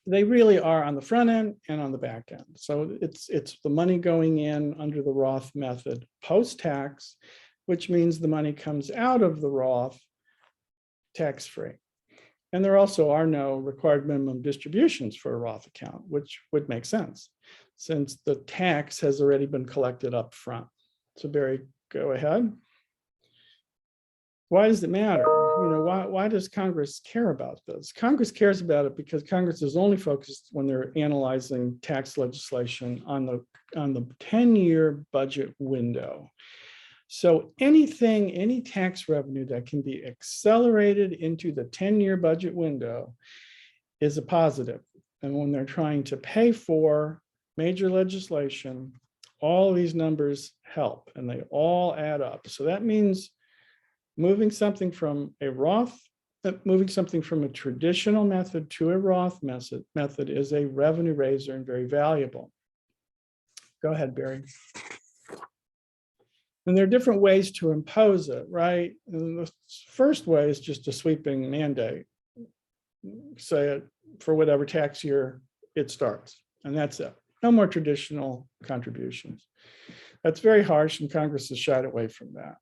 they really are on the front end and on the back end. So it's the money going in under the Roth method post-tax, which means the money comes out of the Roth tax-free. And there also are no required minimum distributions for a Roth account, which would make sense since the tax has already been collected up front. So Barry, go ahead. Why does it matter? You know, why does Congress care about this? Congress cares about it because Congress is only focused when they're analyzing tax legislation on the 10-year budget window. So anything, any tax revenue that can be accelerated into the 10-year budget window is a positive. And when they're trying to pay for major legislation, all of these numbers help and they all add up. So that means moving something from a traditional method to a Roth method is a revenue raiser and very valuable. Go ahead, Barry. And there are different ways to impose it, right? And the first way is just a sweeping mandate. Say it for whatever tax year it starts, and that's it. No more traditional contributions. That's very harsh, and Congress has shied away from that.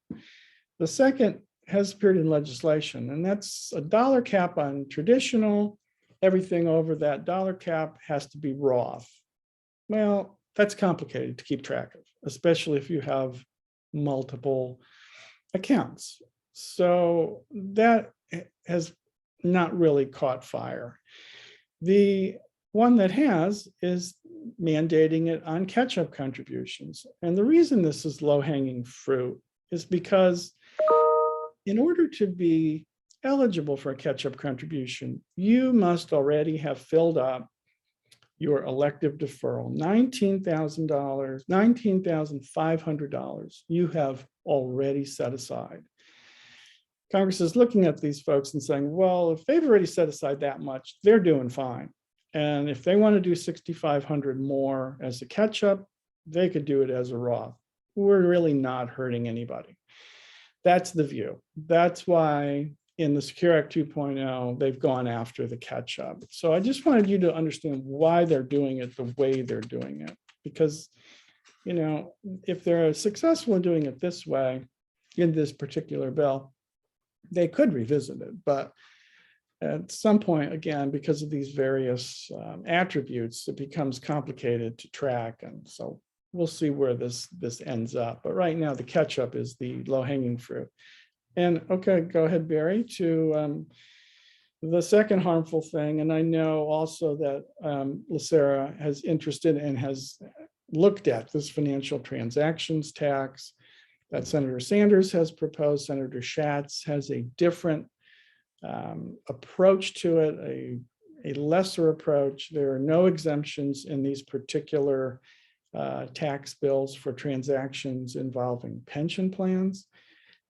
The second has appeared in legislation, and that's a dollar cap on traditional. Everything over that dollar cap has to be Roth. Well, that's complicated to keep track of, especially if you have multiple accounts. So that has not really caught fire. The one that has is mandating it on catch-up contributions. And the reason this is low-hanging fruit is because in order to be eligible for a catch-up contribution, you must already have filled up your elective deferral, $19,000, $19,500 you have already set aside. Congress is looking at these folks and saying, well, if they've already set aside that much, they're doing fine. And if they want to do $6,500 more as a catch-up, they could do it as a Roth. We're really not hurting anybody. That's the view. That's why in the Secure Act 2.0, they've gone after the catch-up. So I just wanted you to understand why they're doing it the way they're doing it. Because, you know, if they're successful in doing it this way, in this particular bill, they could revisit it. But at some point, again, because of these various attributes, it becomes complicated to track. And so we'll see where this ends up. But right now, the catch-up is the low-hanging fruit. And okay, go ahead, Barry, to the second harmful thing. And I know also that LACERA has interested and has looked at this financial transactions tax that Senator Sanders has proposed. Senator Schatz has a different approach to it, a lesser approach. There are no exemptions in these particular tax bills for transactions involving pension plans.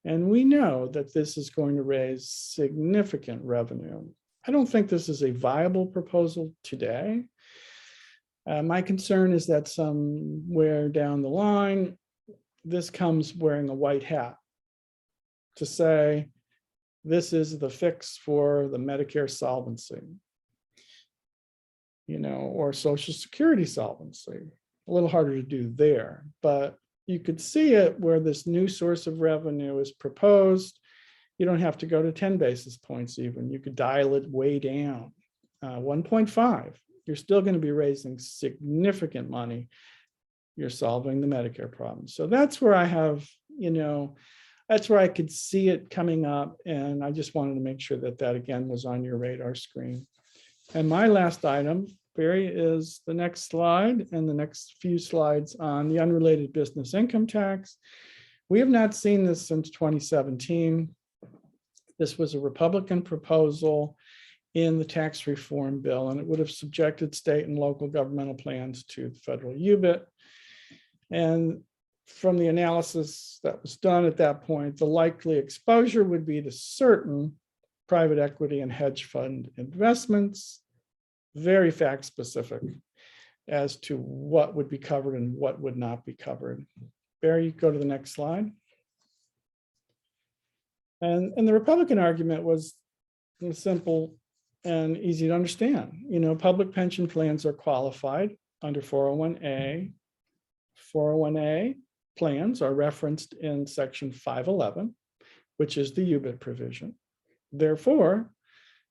And we know that this is going to raise significant revenue. I don't think this is a viable proposal today. My concern is that somewhere down the line, this comes wearing a white hat to say, this is the fix for the Medicare solvency, you know, or Social Security solvency. A little harder to do there, but you could see it where this new source of revenue is proposed You don't have to go to 10 basis points even. You could dial it way down. 1.5, you're still going to be raising significant money. You're solving the Medicare problem. So that's where I have, that's where I could see it coming up. And I just wanted to make sure that that again was on your radar screen. And my last item, Barry, is the next slide and the next few slides on the unrelated business income tax. We have not seen this since 2017. This was a Republican proposal in the tax reform bill, and it would have subjected state and local governmental plans to the federal UBIT. And from the analysis that was done at that point, the likely exposure would be to certain private equity and hedge fund investments, very fact specific as to what would be covered and what would not be covered. Barry, go to the next slide. And the Republican argument was simple and easy to understand. Public pension plans are qualified under 401A. 401A plans are referenced in section 511, which is the UBIT provision. Therefore,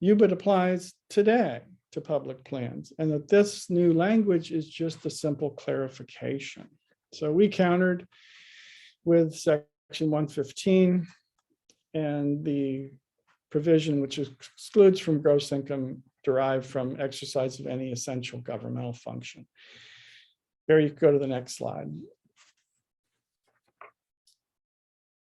UBIT applies today to public plans, and that this new language is just a simple clarification. So we countered with section 115 and the provision which excludes from gross income derived from exercise of any essential governmental function. Barry, you can go to the next slide.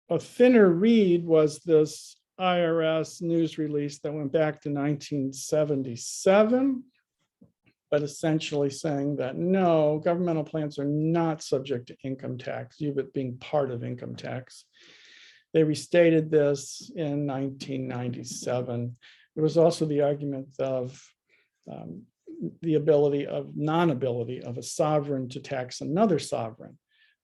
A thinner read was this IRS news release that went back to 1977, but essentially saying that no, governmental plans are not subject to income tax, UBIT being part of income tax. They restated this in 1997. There was also the argument of the non-ability of a sovereign to tax another sovereign.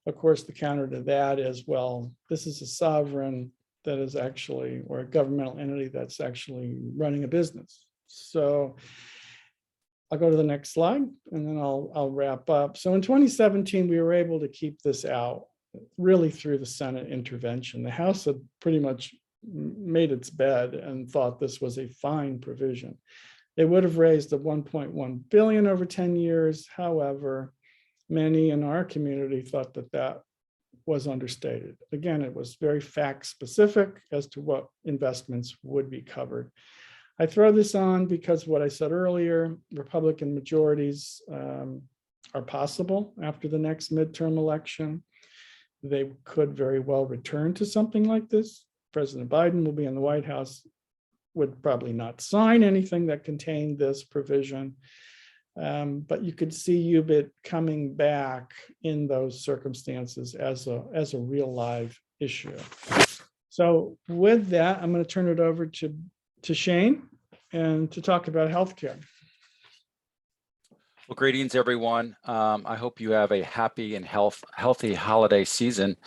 Of course, the counter to that is, well, this is a sovereign that is actually, or a governmental entity that's actually running a business. So I'll go to the next slide and then I'll wrap up. So in 2017, we were able to keep this out really through the Senate intervention. The House had pretty much made its bed and thought this was a fine provision. They would have raised the 1.1 billion over 10 years. However, many in our community thought that that was understated. Again, it was very fact specific as to what investments would be covered. I throw this on because what I said earlier, Republican majorities are possible after the next midterm election. They could very well return to something like this. President Biden will be in the White House, would probably not sign anything that contained this provision. But you could see UBIT coming back in those circumstances as a real live issue. So with that, I'm going to turn it over to Shane and to talk about healthcare. Well, greetings, everyone. I hope you have a happy and healthy holiday season.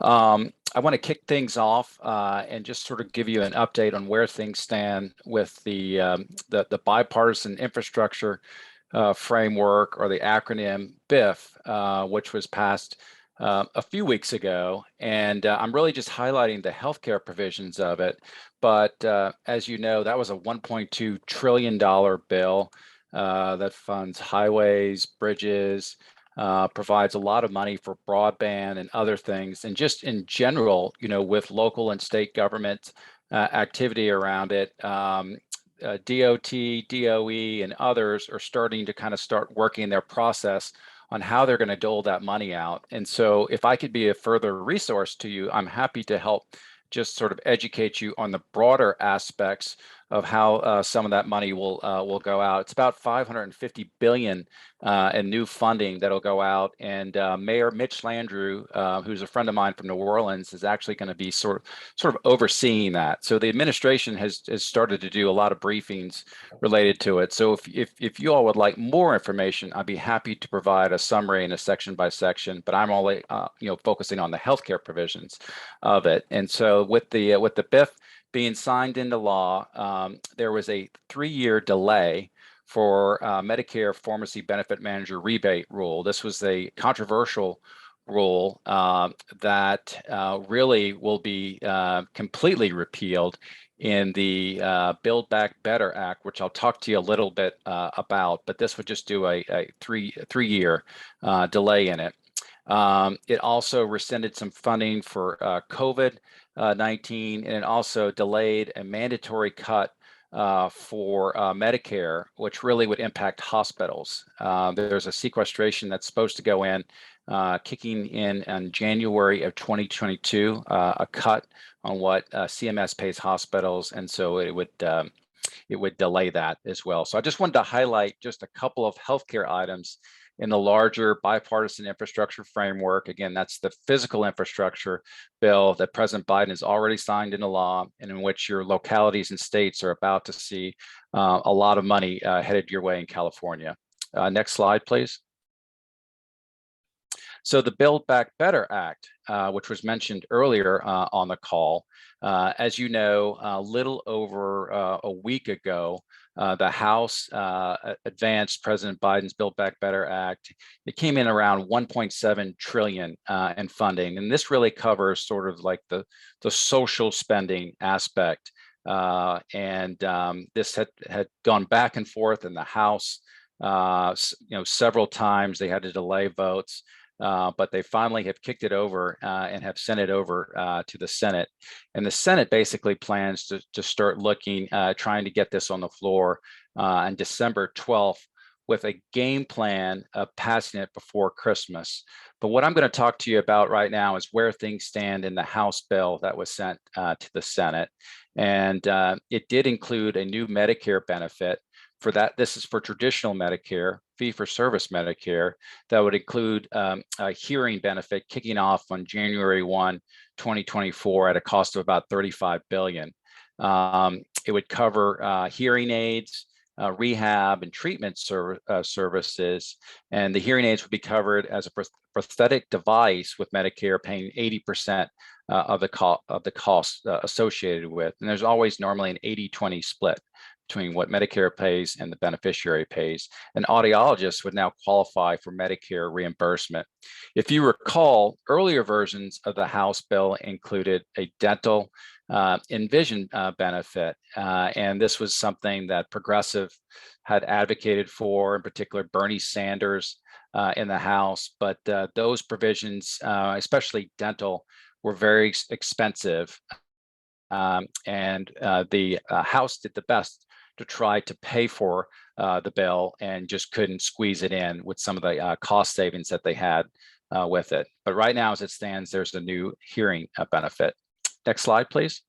I want to kick things off and just sort of give you an update on where things stand with the bipartisan infrastructure framework, or the acronym BIF, which was passed a few weeks ago. And I'm really just highlighting the healthcare provisions of it. But as you know, that was a $1.2 trillion bill that funds highways, bridges, provides a lot of money for broadband and other things. And just in general, with local and state government activity around it, DOT, DOE, and others are starting to start working their process on how they're going to dole that money out. And so if I could be a further resource to you, I'm happy to help just sort of educate you on the broader aspects of how some of that money will go out. It's about $550 billion in new funding that'll go out, and Mayor Mitch Landrieu, who's a friend of mine from New Orleans, is actually going to be sort of overseeing that. So the administration has started to do a lot of briefings related to it. So if you all would like more information, I'd be happy to provide a summary and a section by section. But I'm only focusing on the healthcare provisions of it. And so with the BIF being signed into law, there was a 3-year delay for Medicare pharmacy benefit manager rebate rule. This was a controversial rule that really will be completely repealed in the Build Back Better Act, which I'll talk to you a little bit about, but this would just do a three-year delay in it. It also rescinded some funding for COVID-19, and it also delayed a mandatory cut for Medicare, which really would impact hospitals. There's a sequestration that's supposed to go in, kicking in January of 2022, a cut on what CMS pays hospitals, and so it would delay that as well. So I just wanted to highlight just a couple of healthcare items in the larger bipartisan infrastructure framework. Again, that's the physical infrastructure bill that President Biden has already signed into law, and in which your localities and states are about to see a lot of money headed your way in California. Next slide, please. So the Build Back Better Act, which was mentioned earlier on the call, as you know, a little over a week ago, the House advanced President Biden's Build Back Better Act. It came in around 1.7 trillion in funding, and this really covers sort of like the social spending aspect. This had gone back and forth in the House, several times. They had to delay votes. But they finally have kicked it over and have sent it over to the Senate. And the Senate basically plans to start looking, trying to get this on the floor on December 12th with a game plan of passing it before Christmas. But what I'm going to talk to you about right now is where things stand in the House bill that was sent to the Senate. And it did include a new Medicare benefit. For that, this is for traditional Medicare, fee-for-service Medicare, that would include a hearing benefit kicking off on January 1, 2024 at a cost of about $35 billion. It would cover hearing aids, rehab and treatment services, and the hearing aids would be covered as a prosthetic device, with Medicare paying 80% of the cost associated with. And there's always normally an 80-20 split between what Medicare pays and the beneficiary pays. And audiologists would now qualify for Medicare reimbursement. If you recall, earlier versions of the House bill included a dental and vision benefit. And this was something that Progressive had advocated for, in particular Bernie Sanders in the House. But those provisions, especially dental, were very expensive. The House did the best to try to pay for the bill and just couldn't squeeze it in with some of the cost savings that they had with it. But right now, as it stands, there's a new hearing benefit. Next slide, please.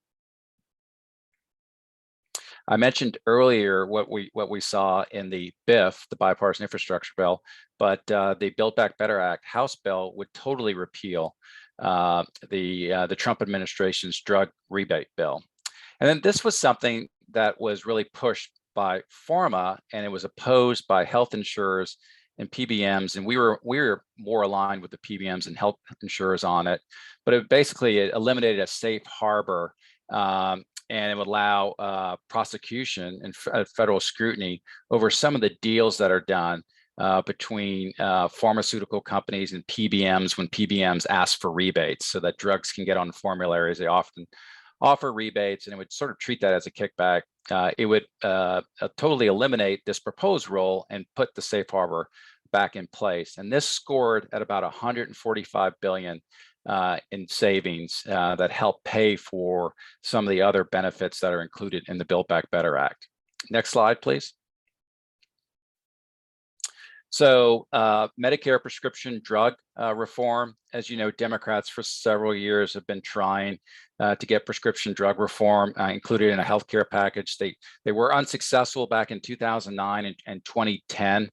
I mentioned earlier what we saw in the BIF, the Bipartisan Infrastructure Bill, but the Build Back Better Act House bill would totally repeal the Trump administration's drug rebate bill. And then this was something that was really pushed by pharma, and it was opposed by health insurers and PBMs. And we were more aligned with the PBMs and health insurers on it. But it basically eliminated a safe harbor, and it would allow prosecution and federal scrutiny over some of the deals that are done between pharmaceutical companies and PBMs when PBMs ask for rebates so that drugs can get on formularies. They often offer rebates, and it would sort of treat that as a kickback. It would totally eliminate this proposed rule and put the safe harbor back in place. And this scored at about 145 billion in savings that help pay for some of the other benefits that are included in the Build Back Better Act. Next slide, please. So Medicare prescription drug reform, as you know, Democrats for several years have been trying to get prescription drug reform included in a healthcare package. They were unsuccessful back in 2009 and 2010,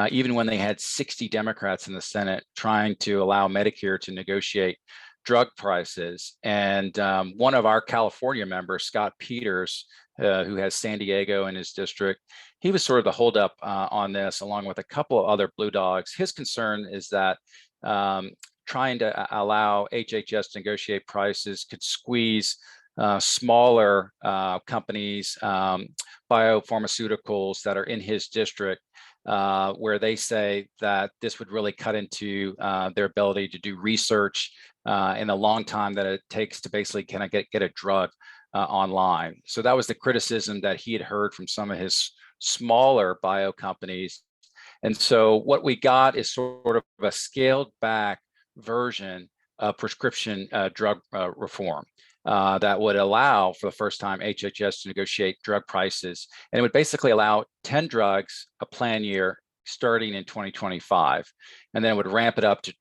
even when they had 60 Democrats in the Senate trying to allow Medicare to negotiate drug prices. And one of our California members, Scott Peters, who has San Diego in his district, he was sort of the holdup on this, along with a couple of other blue dogs. His concern is that trying to allow HHS to negotiate prices could squeeze smaller companies, biopharmaceuticals that are in his district, where they say that this would really cut into their ability to do research in the long time that it takes to basically kind of get a drug online. So that was the criticism that he had heard from some of his smaller bio companies. And so what we got is sort of a scaled back version of prescription drug reform that would allow for the first time HHS to negotiate drug prices. And it would basically allow 10 drugs a plan year starting in 2025. And then it would ramp it up to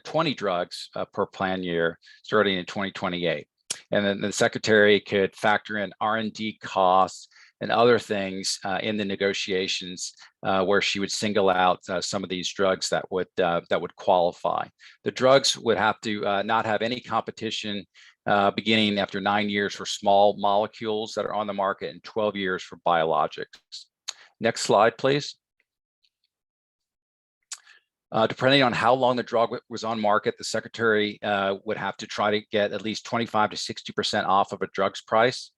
20 drugs per plan year starting in 2028. And then the secretary could factor in R&D costs and other things in the negotiations where she would single out some of these drugs that would qualify. The drugs would have to not have any competition beginning after 9 years for small molecules that are on the market and 12 years for biologics. Next slide, please. Depending on how long the drug was on market, the secretary would have to try to get at least 25 to 60% off of a drug's price.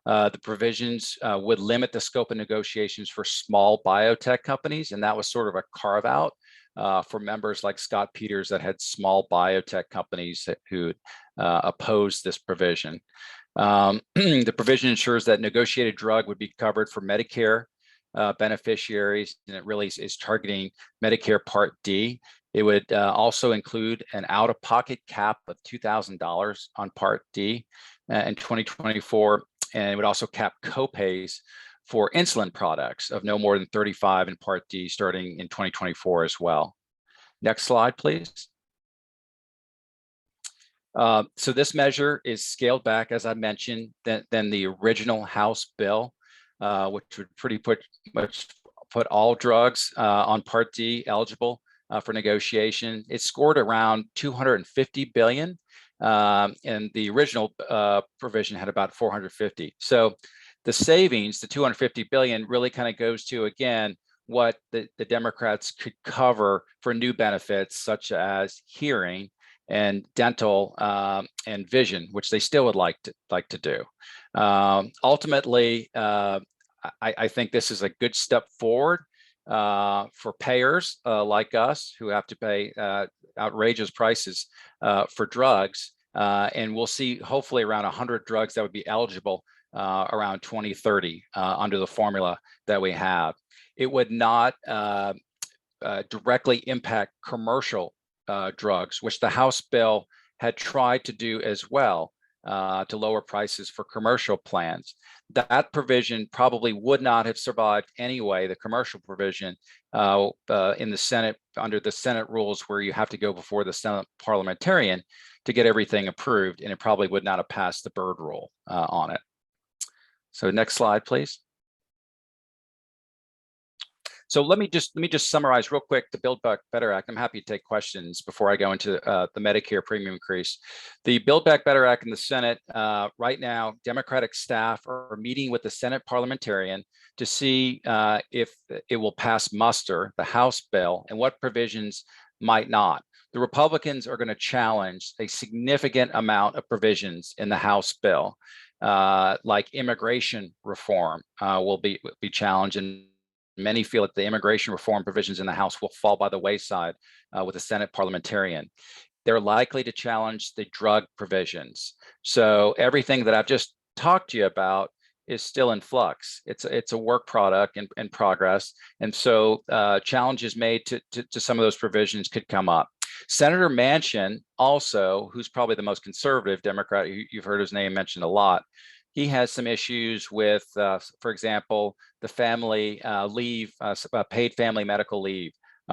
The provisions would limit the scope of negotiations for small biotech companies, and that was sort of a carve out for members like Scott Peters that had small biotech companies who opposed this provision. The provision ensures that negotiated drug would be covered for Medicare beneficiaries, and it really is targeting Medicare Part D. It would also include an out-of-pocket cap of $2,000 on Part D in 2024, and it would also cap copays for insulin products of no more than $35 in Part D starting in 2024 as well. Next slide, please. So this measure is scaled back, as I mentioned, than the original House bill, which would pretty much put all drugs on Part D eligible for negotiation. It scored around 250 billion, and the original provision had about 450. So the savings, the 250 billion, really kind of goes to, again, what the Democrats could cover for new benefits such as hearing and dental and vision, which they still would like to do. Ultimately, I think this is a good step forward for payers like us who have to pay outrageous prices for drugs. And we'll see hopefully around 100 drugs that would be eligible around 2030 under the formula that we have. It would not directly impact commercial drugs, which the House bill had tried to do as well to lower prices for commercial plans. That provision probably would not have survived anyway, the commercial provision in the Senate, under the Senate rules where you have to go before the Senate parliamentarian to get everything approved, and it probably would not have passed the Byrd rule on it. So next slide, please. So let me just summarize real quick the Build Back Better Act. I'm happy to take questions before I go into the Medicare premium increase. The Build Back Better Act in the Senate right now, Democratic staff are meeting with the Senate parliamentarian to see if it will pass muster, the House bill, and what provisions might not. The Republicans are going to challenge a significant amount of provisions in the House bill, like immigration reform will be challenged, and many feel that the immigration reform provisions in the House will fall by the wayside with the Senate parliamentarian. They're likely to challenge the drug provisions. So everything that I've just talked to you about is still in flux. It's a work product in progress. And so challenges made to some of those provisions could come up. Senator Manchin also, who's probably the most conservative Democrat, you've heard his name mentioned a lot, he has some issues with, for example, the family leave, paid family medical leave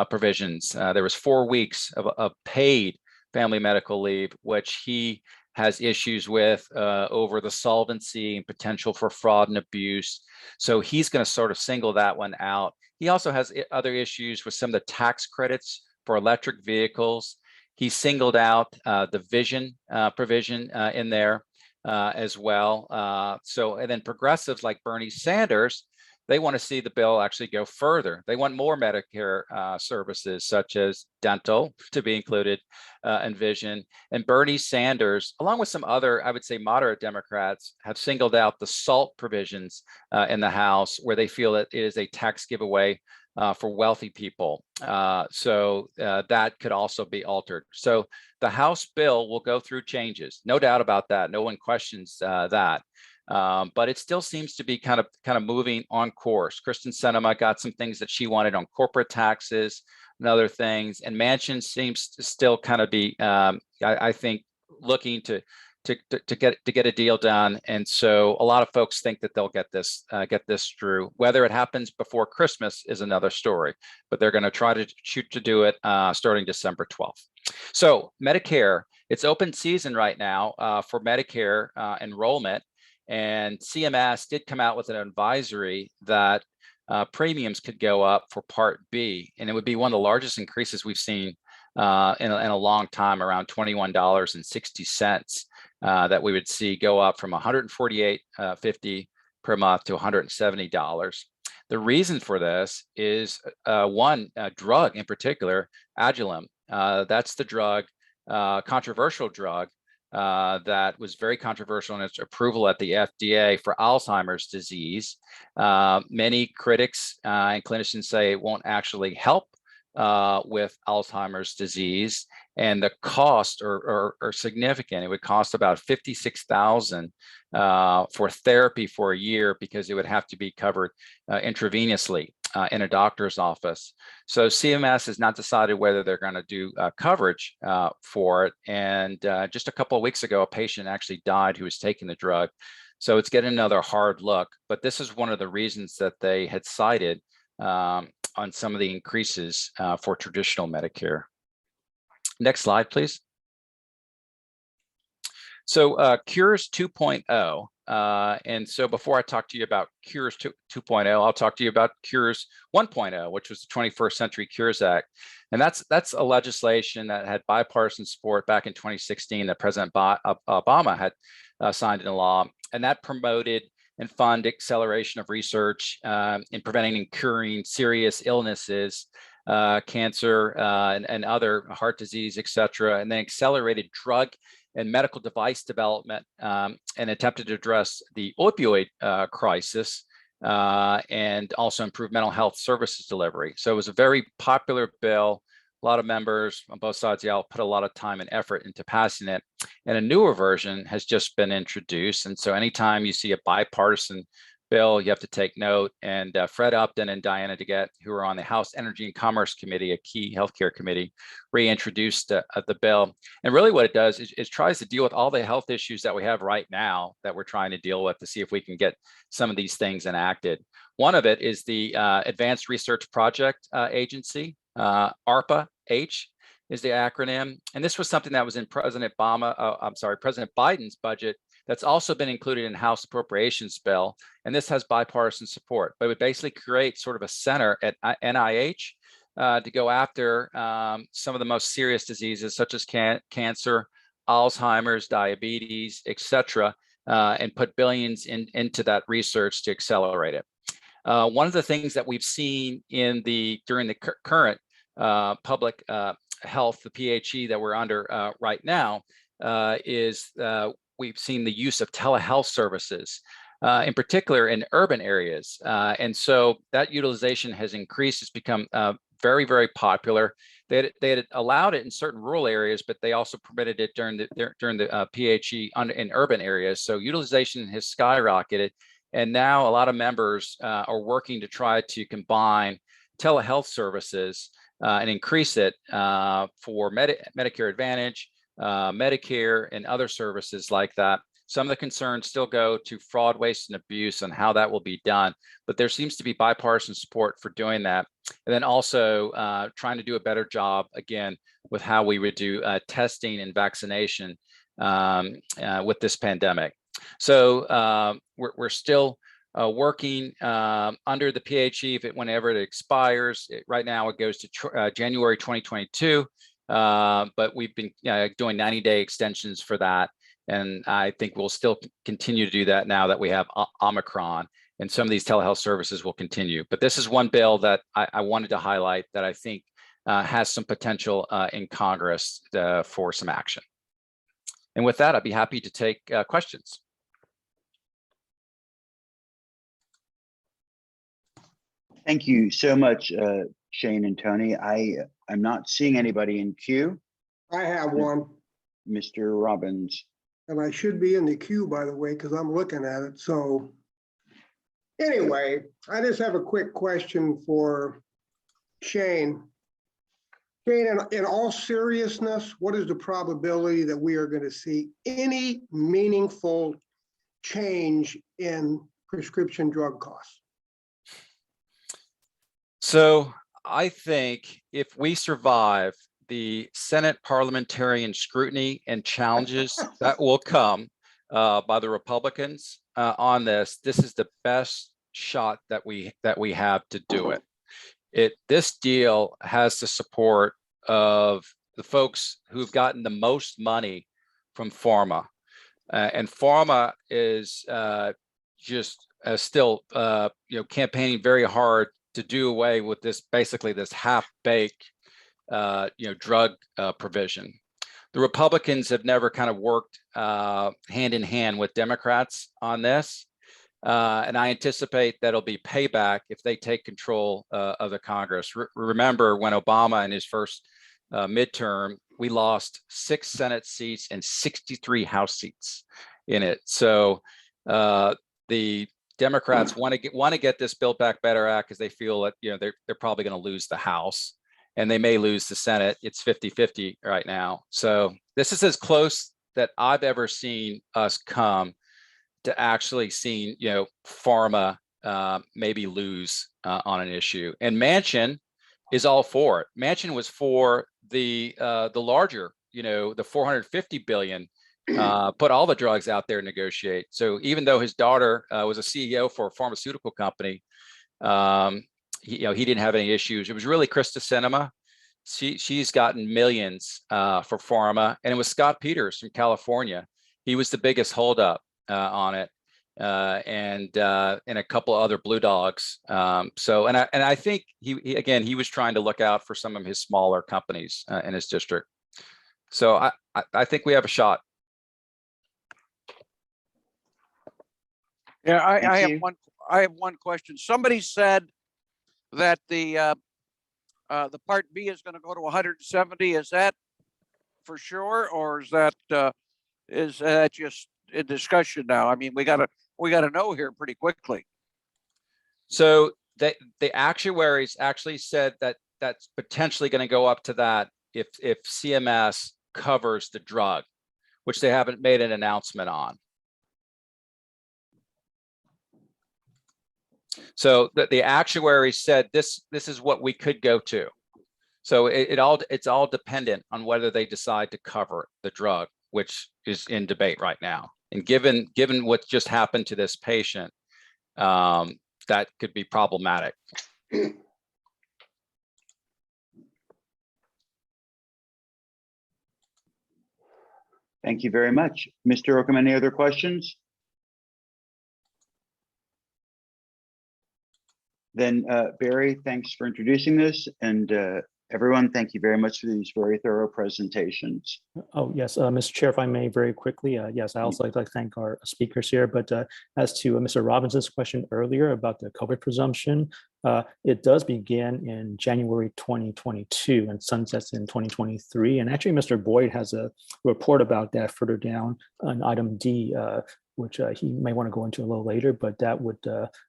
provisions. There was 4 weeks of paid family medical leave, which he has issues with over the solvency and potential for fraud and abuse. So he's going to sort of single that one out. He also has other issues with some of the tax credits for electric vehicles. He singled out the vision provision in there as well. And then progressives like Bernie Sanders, they want to see the bill actually go further. They want more Medicare services such as dental to be included and vision. And Bernie Sanders, along with some other, I would say, moderate Democrats, have singled out the SALT provisions in the House, where they feel that it is a tax giveaway for wealthy people. So that could also be altered. So the House bill will go through changes, no doubt about that. No one questions that. But it still seems to be kind of moving on course. Kristen Sinema got some things that she wanted on corporate taxes and other things, and Manchin seems to still kind of be, I think, looking to get a deal done. And so a lot of folks think that they'll get this through. Whether it happens before Christmas is another story, but they're going to try to shoot to do it starting December 12th. So Medicare, it's open season right now for Medicare enrollment. And CMS did come out with an advisory that premiums could go up for Part B, and it would be one of the largest increases we've seen in a long time, around $21.60 that we would see go up from $148.50 per month to $170. The reason for this is one drug in particular, Agilum. That's the drug, controversial drug, that was very controversial in its approval at the FDA for Alzheimer's disease. Many critics and clinicians say it won't actually help with Alzheimer's disease, and the costs are significant. It would cost about $56,000 for therapy for a year, because it would have to be covered intravenously in a doctor's office. So CMS has not decided whether they're going to do coverage for it. And just a couple of weeks ago, a patient actually died who was taking the drug. So it's getting another hard look. But this is one of the reasons that they had cited on some of the increases for traditional Medicare. Next slide, please. So Cures 2.0. And so before I talk to you about Cures 2.0, I'll talk to you about Cures 1.0, which was the 21st Century Cures Act. And that's a legislation that had bipartisan support back in 2016 that President Obama had signed into law. And that promoted and fund acceleration of research in preventing and curing serious illnesses, cancer and other heart disease, et cetera, and then accelerated drug and medical device development and attempted to address the opioid crisis and also improve mental health services delivery. So it was a very popular bill. A lot of members on both sides of the aisle put a lot of time and effort into passing it. And a newer version has just been introduced. And so anytime you see a bipartisan bill, you have to take note. And Fred Upton and Diana DeGette, who are on the House Energy and Commerce Committee, a key healthcare committee, reintroduced the bill. And really what it does is tries to deal with all the health issues that we have right now that we're trying to deal with, to see if we can get some of these things enacted. One of it is the Advanced Research Project Agency, ARPA-H is the acronym. And this was something that was in President Biden's budget that's also been included in House Appropriations bill. And this has bipartisan support, but it would basically create sort of a center at NIH to go after some of the most serious diseases, such as cancer, Alzheimer's, diabetes, et cetera, and put billions into that research to accelerate it. One of the things that we've seen during the current public health, the PHE that we're under right now, is we've seen the use of telehealth services, in particular in urban areas. And so that utilization has increased. It's become very, very popular. They had allowed it in certain rural areas, but they also permitted it during the PHE in urban areas. So utilization has skyrocketed. And now a lot of members are working to try to combine telehealth services and increase it for Medicare Advantage, Medicare, and other services like that. Some of the concerns still go to fraud, waste, and abuse and how that will be done. But there seems to be bipartisan support for doing that. And then also trying to do a better job, again, with how we would do testing and vaccination with this pandemic. So we're still working under the PHE whenever it expires. Right now it goes to January 2022, but we've been doing 90-day extensions for that. And I think we'll still continue to do that now that we have Omicron, and some of these telehealth services will continue. But this is one bill that I wanted to highlight that I think has some potential in Congress for some action. And with that, I'd be happy to take questions. Thank you so much, Shane and Tony. I'm not seeing anybody in queue. I have one, Mr. Robbins. and I should be in the queue, by the way, because I'm looking at it. So anyway, I just have a quick question for Shane. Shane, in all seriousness, what is the probability that we are going to see any meaningful change in prescription drug costs? So I think if we survive the Senate parliamentarian scrutiny and challenges that will come by the Republicans on this, this is the best shot that we have to do it. This deal has the support of the folks who've gotten the most money from pharma, and pharma is just still campaigning very hard to do away with this, basically this half-baked drug provision. The Republicans have never kind of worked hand in hand with Democrats on this. And I anticipate that'll be payback if they take control of the Congress. Remember when Obama in his first midterm, we lost 6 Senate seats and 63 House seats in it. So the Democrats want to get this Build Back Better Act because they feel that they're probably going to lose the House and they may lose the Senate. It's 50-50 right now. So this is as close that I've ever seen us come to actually seeing pharma maybe lose on an issue. And Manchin is all for it. Manchin was for the larger, the 450 billion. Put all the drugs out there and negotiate. So even though his daughter was a CEO for a pharmaceutical company, he didn't have any issues. It was really Krista Sinema. She's gotten millions for pharma, and it was Scott Peters from California. He was the biggest holdup on it, and a couple of other blue dogs. And I think he was trying to look out for some of his smaller companies in his district. So I think we have a shot. Yeah, I have one question. Somebody said that the Part B is going to go to 170. Is that for sure, or is that just in discussion now? I mean, we gotta know here pretty quickly. So the actuaries actually said that that's potentially going to go up to that if CMS covers the drug, which they haven't made an announcement on. So the actuary said this is what we could go to. So it's all dependent on whether they decide to cover the drug, which is in debate right now. And given what just happened to this patient, that could be problematic. Thank you very much. Mr. Oakham, any other questions? Then Barry, thanks for introducing this, and everyone, thank you very much for these very thorough presentations. Oh, yes, Mr. Chair, if I may very quickly, yes, I also like to thank our speakers here, but as to Mr. Robbins' question earlier about the COVID presumption, it does begin in January 2022 and sunsets in 2023. And actually, Mr. Boyd has a report about that further down on item D, which he may want to go into a little later, but that would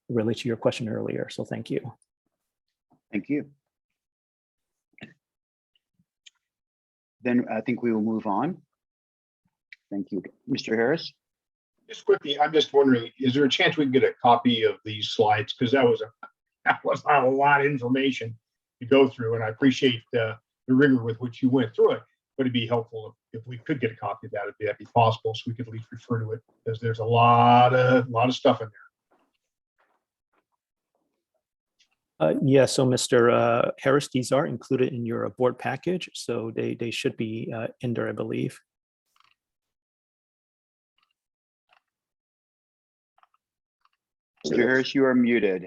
relate to your question earlier. So thank you. Thank you. Then I think we will move on. Thank you. Mr. Harris? Just quickly, I'm just wondering, is there a chance we can get a copy of these slides? Because that was a lot of information to go through, and I appreciate the rigor with which you went through it. But it'd be helpful if we could get a copy of that, if that'd be possible, so we could at least refer to it, because there's a lot of stuff in there. Yes, so Mr. Harris, these are included in your board package, so they should be in there, I believe. Mr. Harris, you are muted.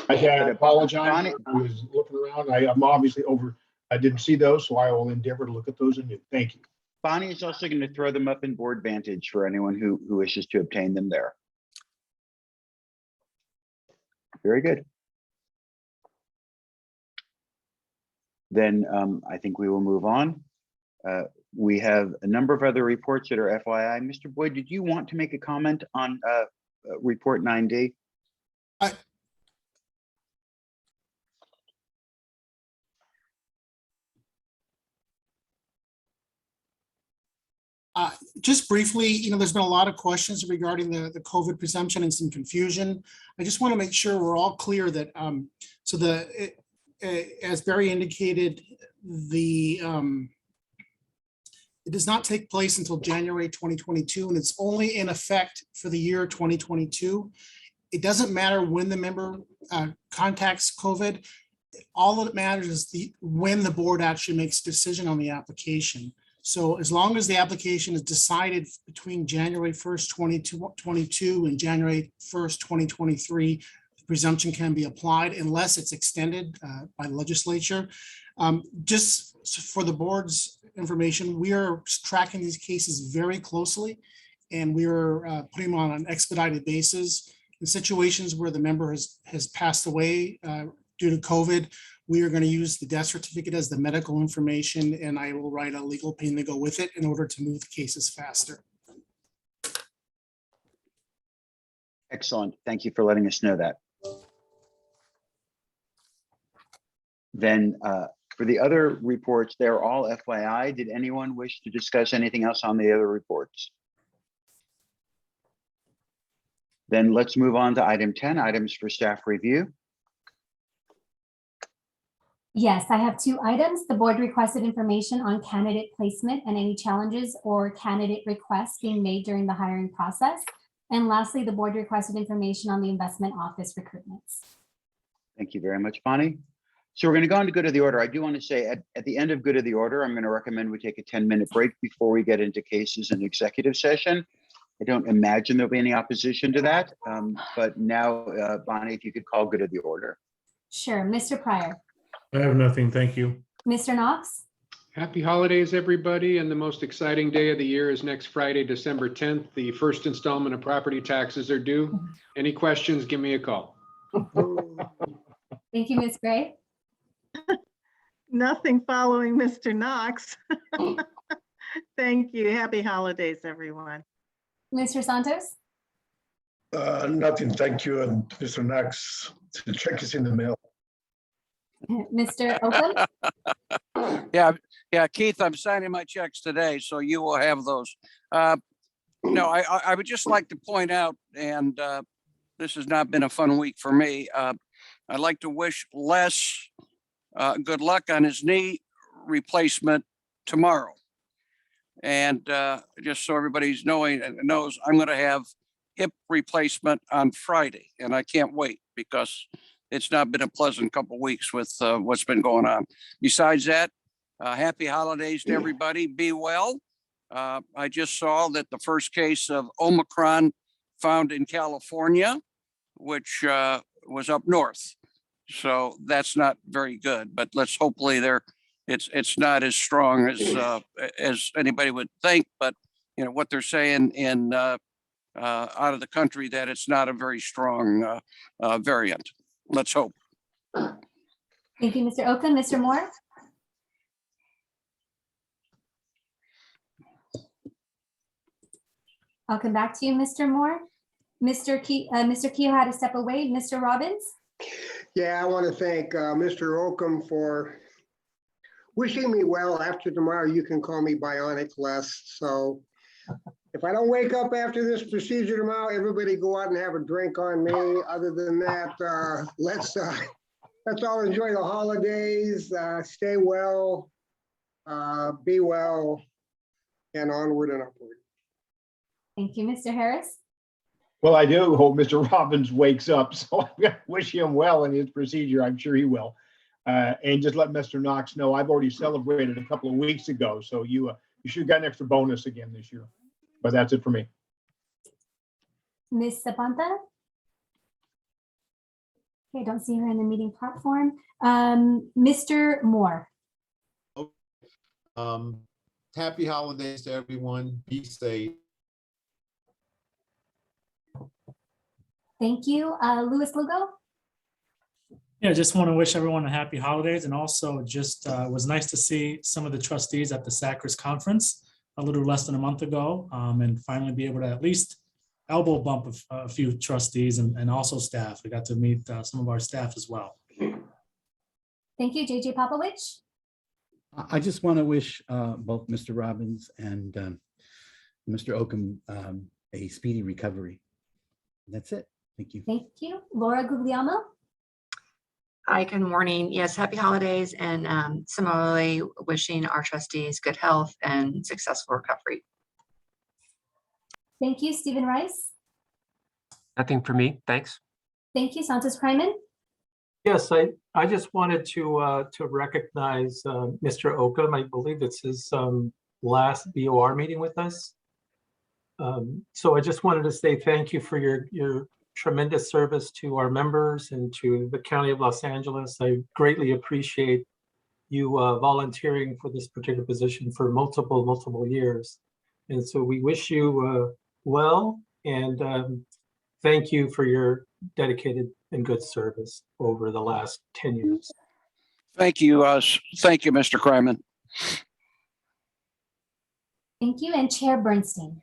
I apologize. I was looking around. I'm obviously over. I didn't see those, so I will endeavor to look at those anew. Thank you. Bonnie is also going to throw them up in Board Vantage for anyone who wishes to obtain them there. Very good. Then I think we will move on. We have a number of other reports that are FYI. Mr. Boyd, did you want to make a comment on report 9D? Just briefly, there's been a lot of questions regarding the COVID presumption and some confusion. I just want to make sure we're all clear that, as Barry indicated, it does not take place until January 2022, and it's only in effect for the year 2022. It doesn't matter when the member contacts COVID. All that matters is when the board actually makes a decision on the application. So as long as the application is decided between January 1st, 2022 and January 1st, 2023, the presumption can be applied unless it's extended by the legislature. Just for the board's information, we are tracking these cases very closely, and we are putting them on an expedited basis. In situations where the member has passed away due to COVID, we are going to use the death certificate as the medical information, and I will write a legal opinion to go with it in order to move the cases faster. Excellent. Thank you for letting us know that. Then for the other reports, they're all FYI. Did anyone wish to discuss anything else on the other reports? Then let's move on to item 10, items for staff review. Yes, I have 2 items. The board requested information on candidate placement and any challenges or candidate requests being made during the hiring process. And lastly, the board requested information on the investment office recruitments. Thank you very much, Bonnie. So we're going to go on to good of the order. I do want to say at the end of good of the order, I'm going to recommend we take a 10-minute break before we get into cases in executive session. I don't imagine there'll be any opposition to that. But now, Bonnie, if you could call good of the order. Sure. Mr. Pryor. I have nothing, thank you. Mr. Knox. Happy holidays, everybody. And the most exciting day of the year is next Friday, December 10th. The first installment of property taxes are due. Any questions, give me a call. Thank you, Ms. Gray. Nothing following Mr. Knox. Thank you. Happy holidays, everyone. Mr. Santos. Nothing, thank you. And Mr. Knox, the check is in the mail. Mr. Oakham. Yeah, Keith, I'm signing my checks today, so you will have those. No, I would just like to point out, and this has not been a fun week for me. I'd like to wish Les good luck on his knee replacement tomorrow. And just so everybody's knows, I'm going to have hip replacement on Friday, and I can't wait because it's not been a pleasant couple of weeks with what's been going on. Besides that, happy holidays to everybody. Be well. I just saw that the first case of Omicron found in California, which was up north. So that's not very good, but let's hopefully it's not as strong as anybody would think, but what they're saying in out of the country, that it's not a very strong variant. Let's hope. Thank you, Mr. Oakham. Mr. Moore. I'll come back to you, Mr. Moore. Mr. Kehoe had to step away. Mr. Robbins. Yeah, I want to thank Mr. Oakham for wishing me well. After tomorrow, you can call me Bionic Les. So if I don't wake up after this procedure tomorrow, everybody go out and have a drink on me. Other than that, let's all enjoy the holidays, stay well, be well, and onward and upward. Thank you, Mr. Harris. Well, I do hope Mr. Robbins wakes up, so I'm going to wish him well in his procedure. I'm sure he will. And just let Mr. Knox know I've already celebrated a couple of weeks ago, so you should have got an extra bonus again this year. But that's it for me. Ms. Zapanta. Okay, don't see her in the meeting platform. Mr. Moore. Happy holidays to everyone. Be safe. Thank you. Louis Lugo. Yeah, just want to wish everyone a happy holidays, and also just was nice to see some of the trustees at the SACRS conference a little less than a month ago, and finally be able to at least elbow bump a few trustees and also staff. We got to meet some of our staff as well. Thank you, JJ Popovich. I just want to wish both Mr. Robbins and Mr. Oakham a speedy recovery. That's it. Thank you. Thank you. Laura Guglielmo. Hi, good morning. Yes, happy holidays, and similarly wishing our trustees good health and successful recovery. Thank you, Stephen Rice. Nothing for me, thanks. Thank you, Santos Kryman. Yes, I just wanted to recognize Mr. Oakham. I believe it's his last BOR meeting with us. So I just wanted to say thank you for your tremendous service to our members and to the County of Los Angeles. I greatly appreciate you volunteering for this particular position for multiple years. And so we wish you well, and thank you for your dedicated and good service over the last 10 years. Thank you, Mr. Kryman. Thank you, and Chair Bernstein.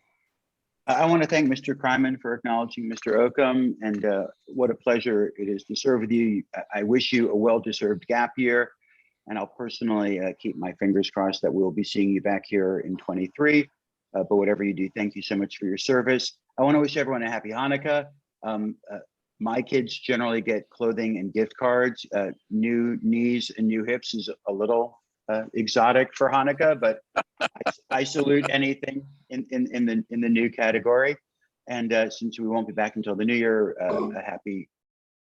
I want to thank Mr. Kryman for acknowledging Mr. Oakham, and what a pleasure it is to serve with you. I wish you a well-deserved gap year, and I'll personally keep my fingers crossed that we'll be seeing you back here in 23. But whatever you do, thank you so much for your service. I want to wish everyone a happy Hanukkah. My kids generally get clothing and gift cards. New knees and new hips is a little exotic for Hanukkah, but I salute anything in the new category. And since we won't be back until the new year, a happy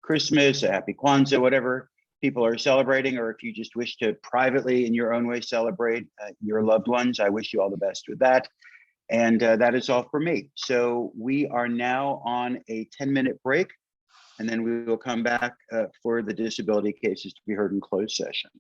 Christmas, a happy Kwanzaa, whatever people are celebrating, or if you just wish to privately in your own way celebrate your loved ones, I wish you all the best with that. And that is all for me. So we are now on a 10-minute break, and then we will come back for the disability cases to be heard in closed session.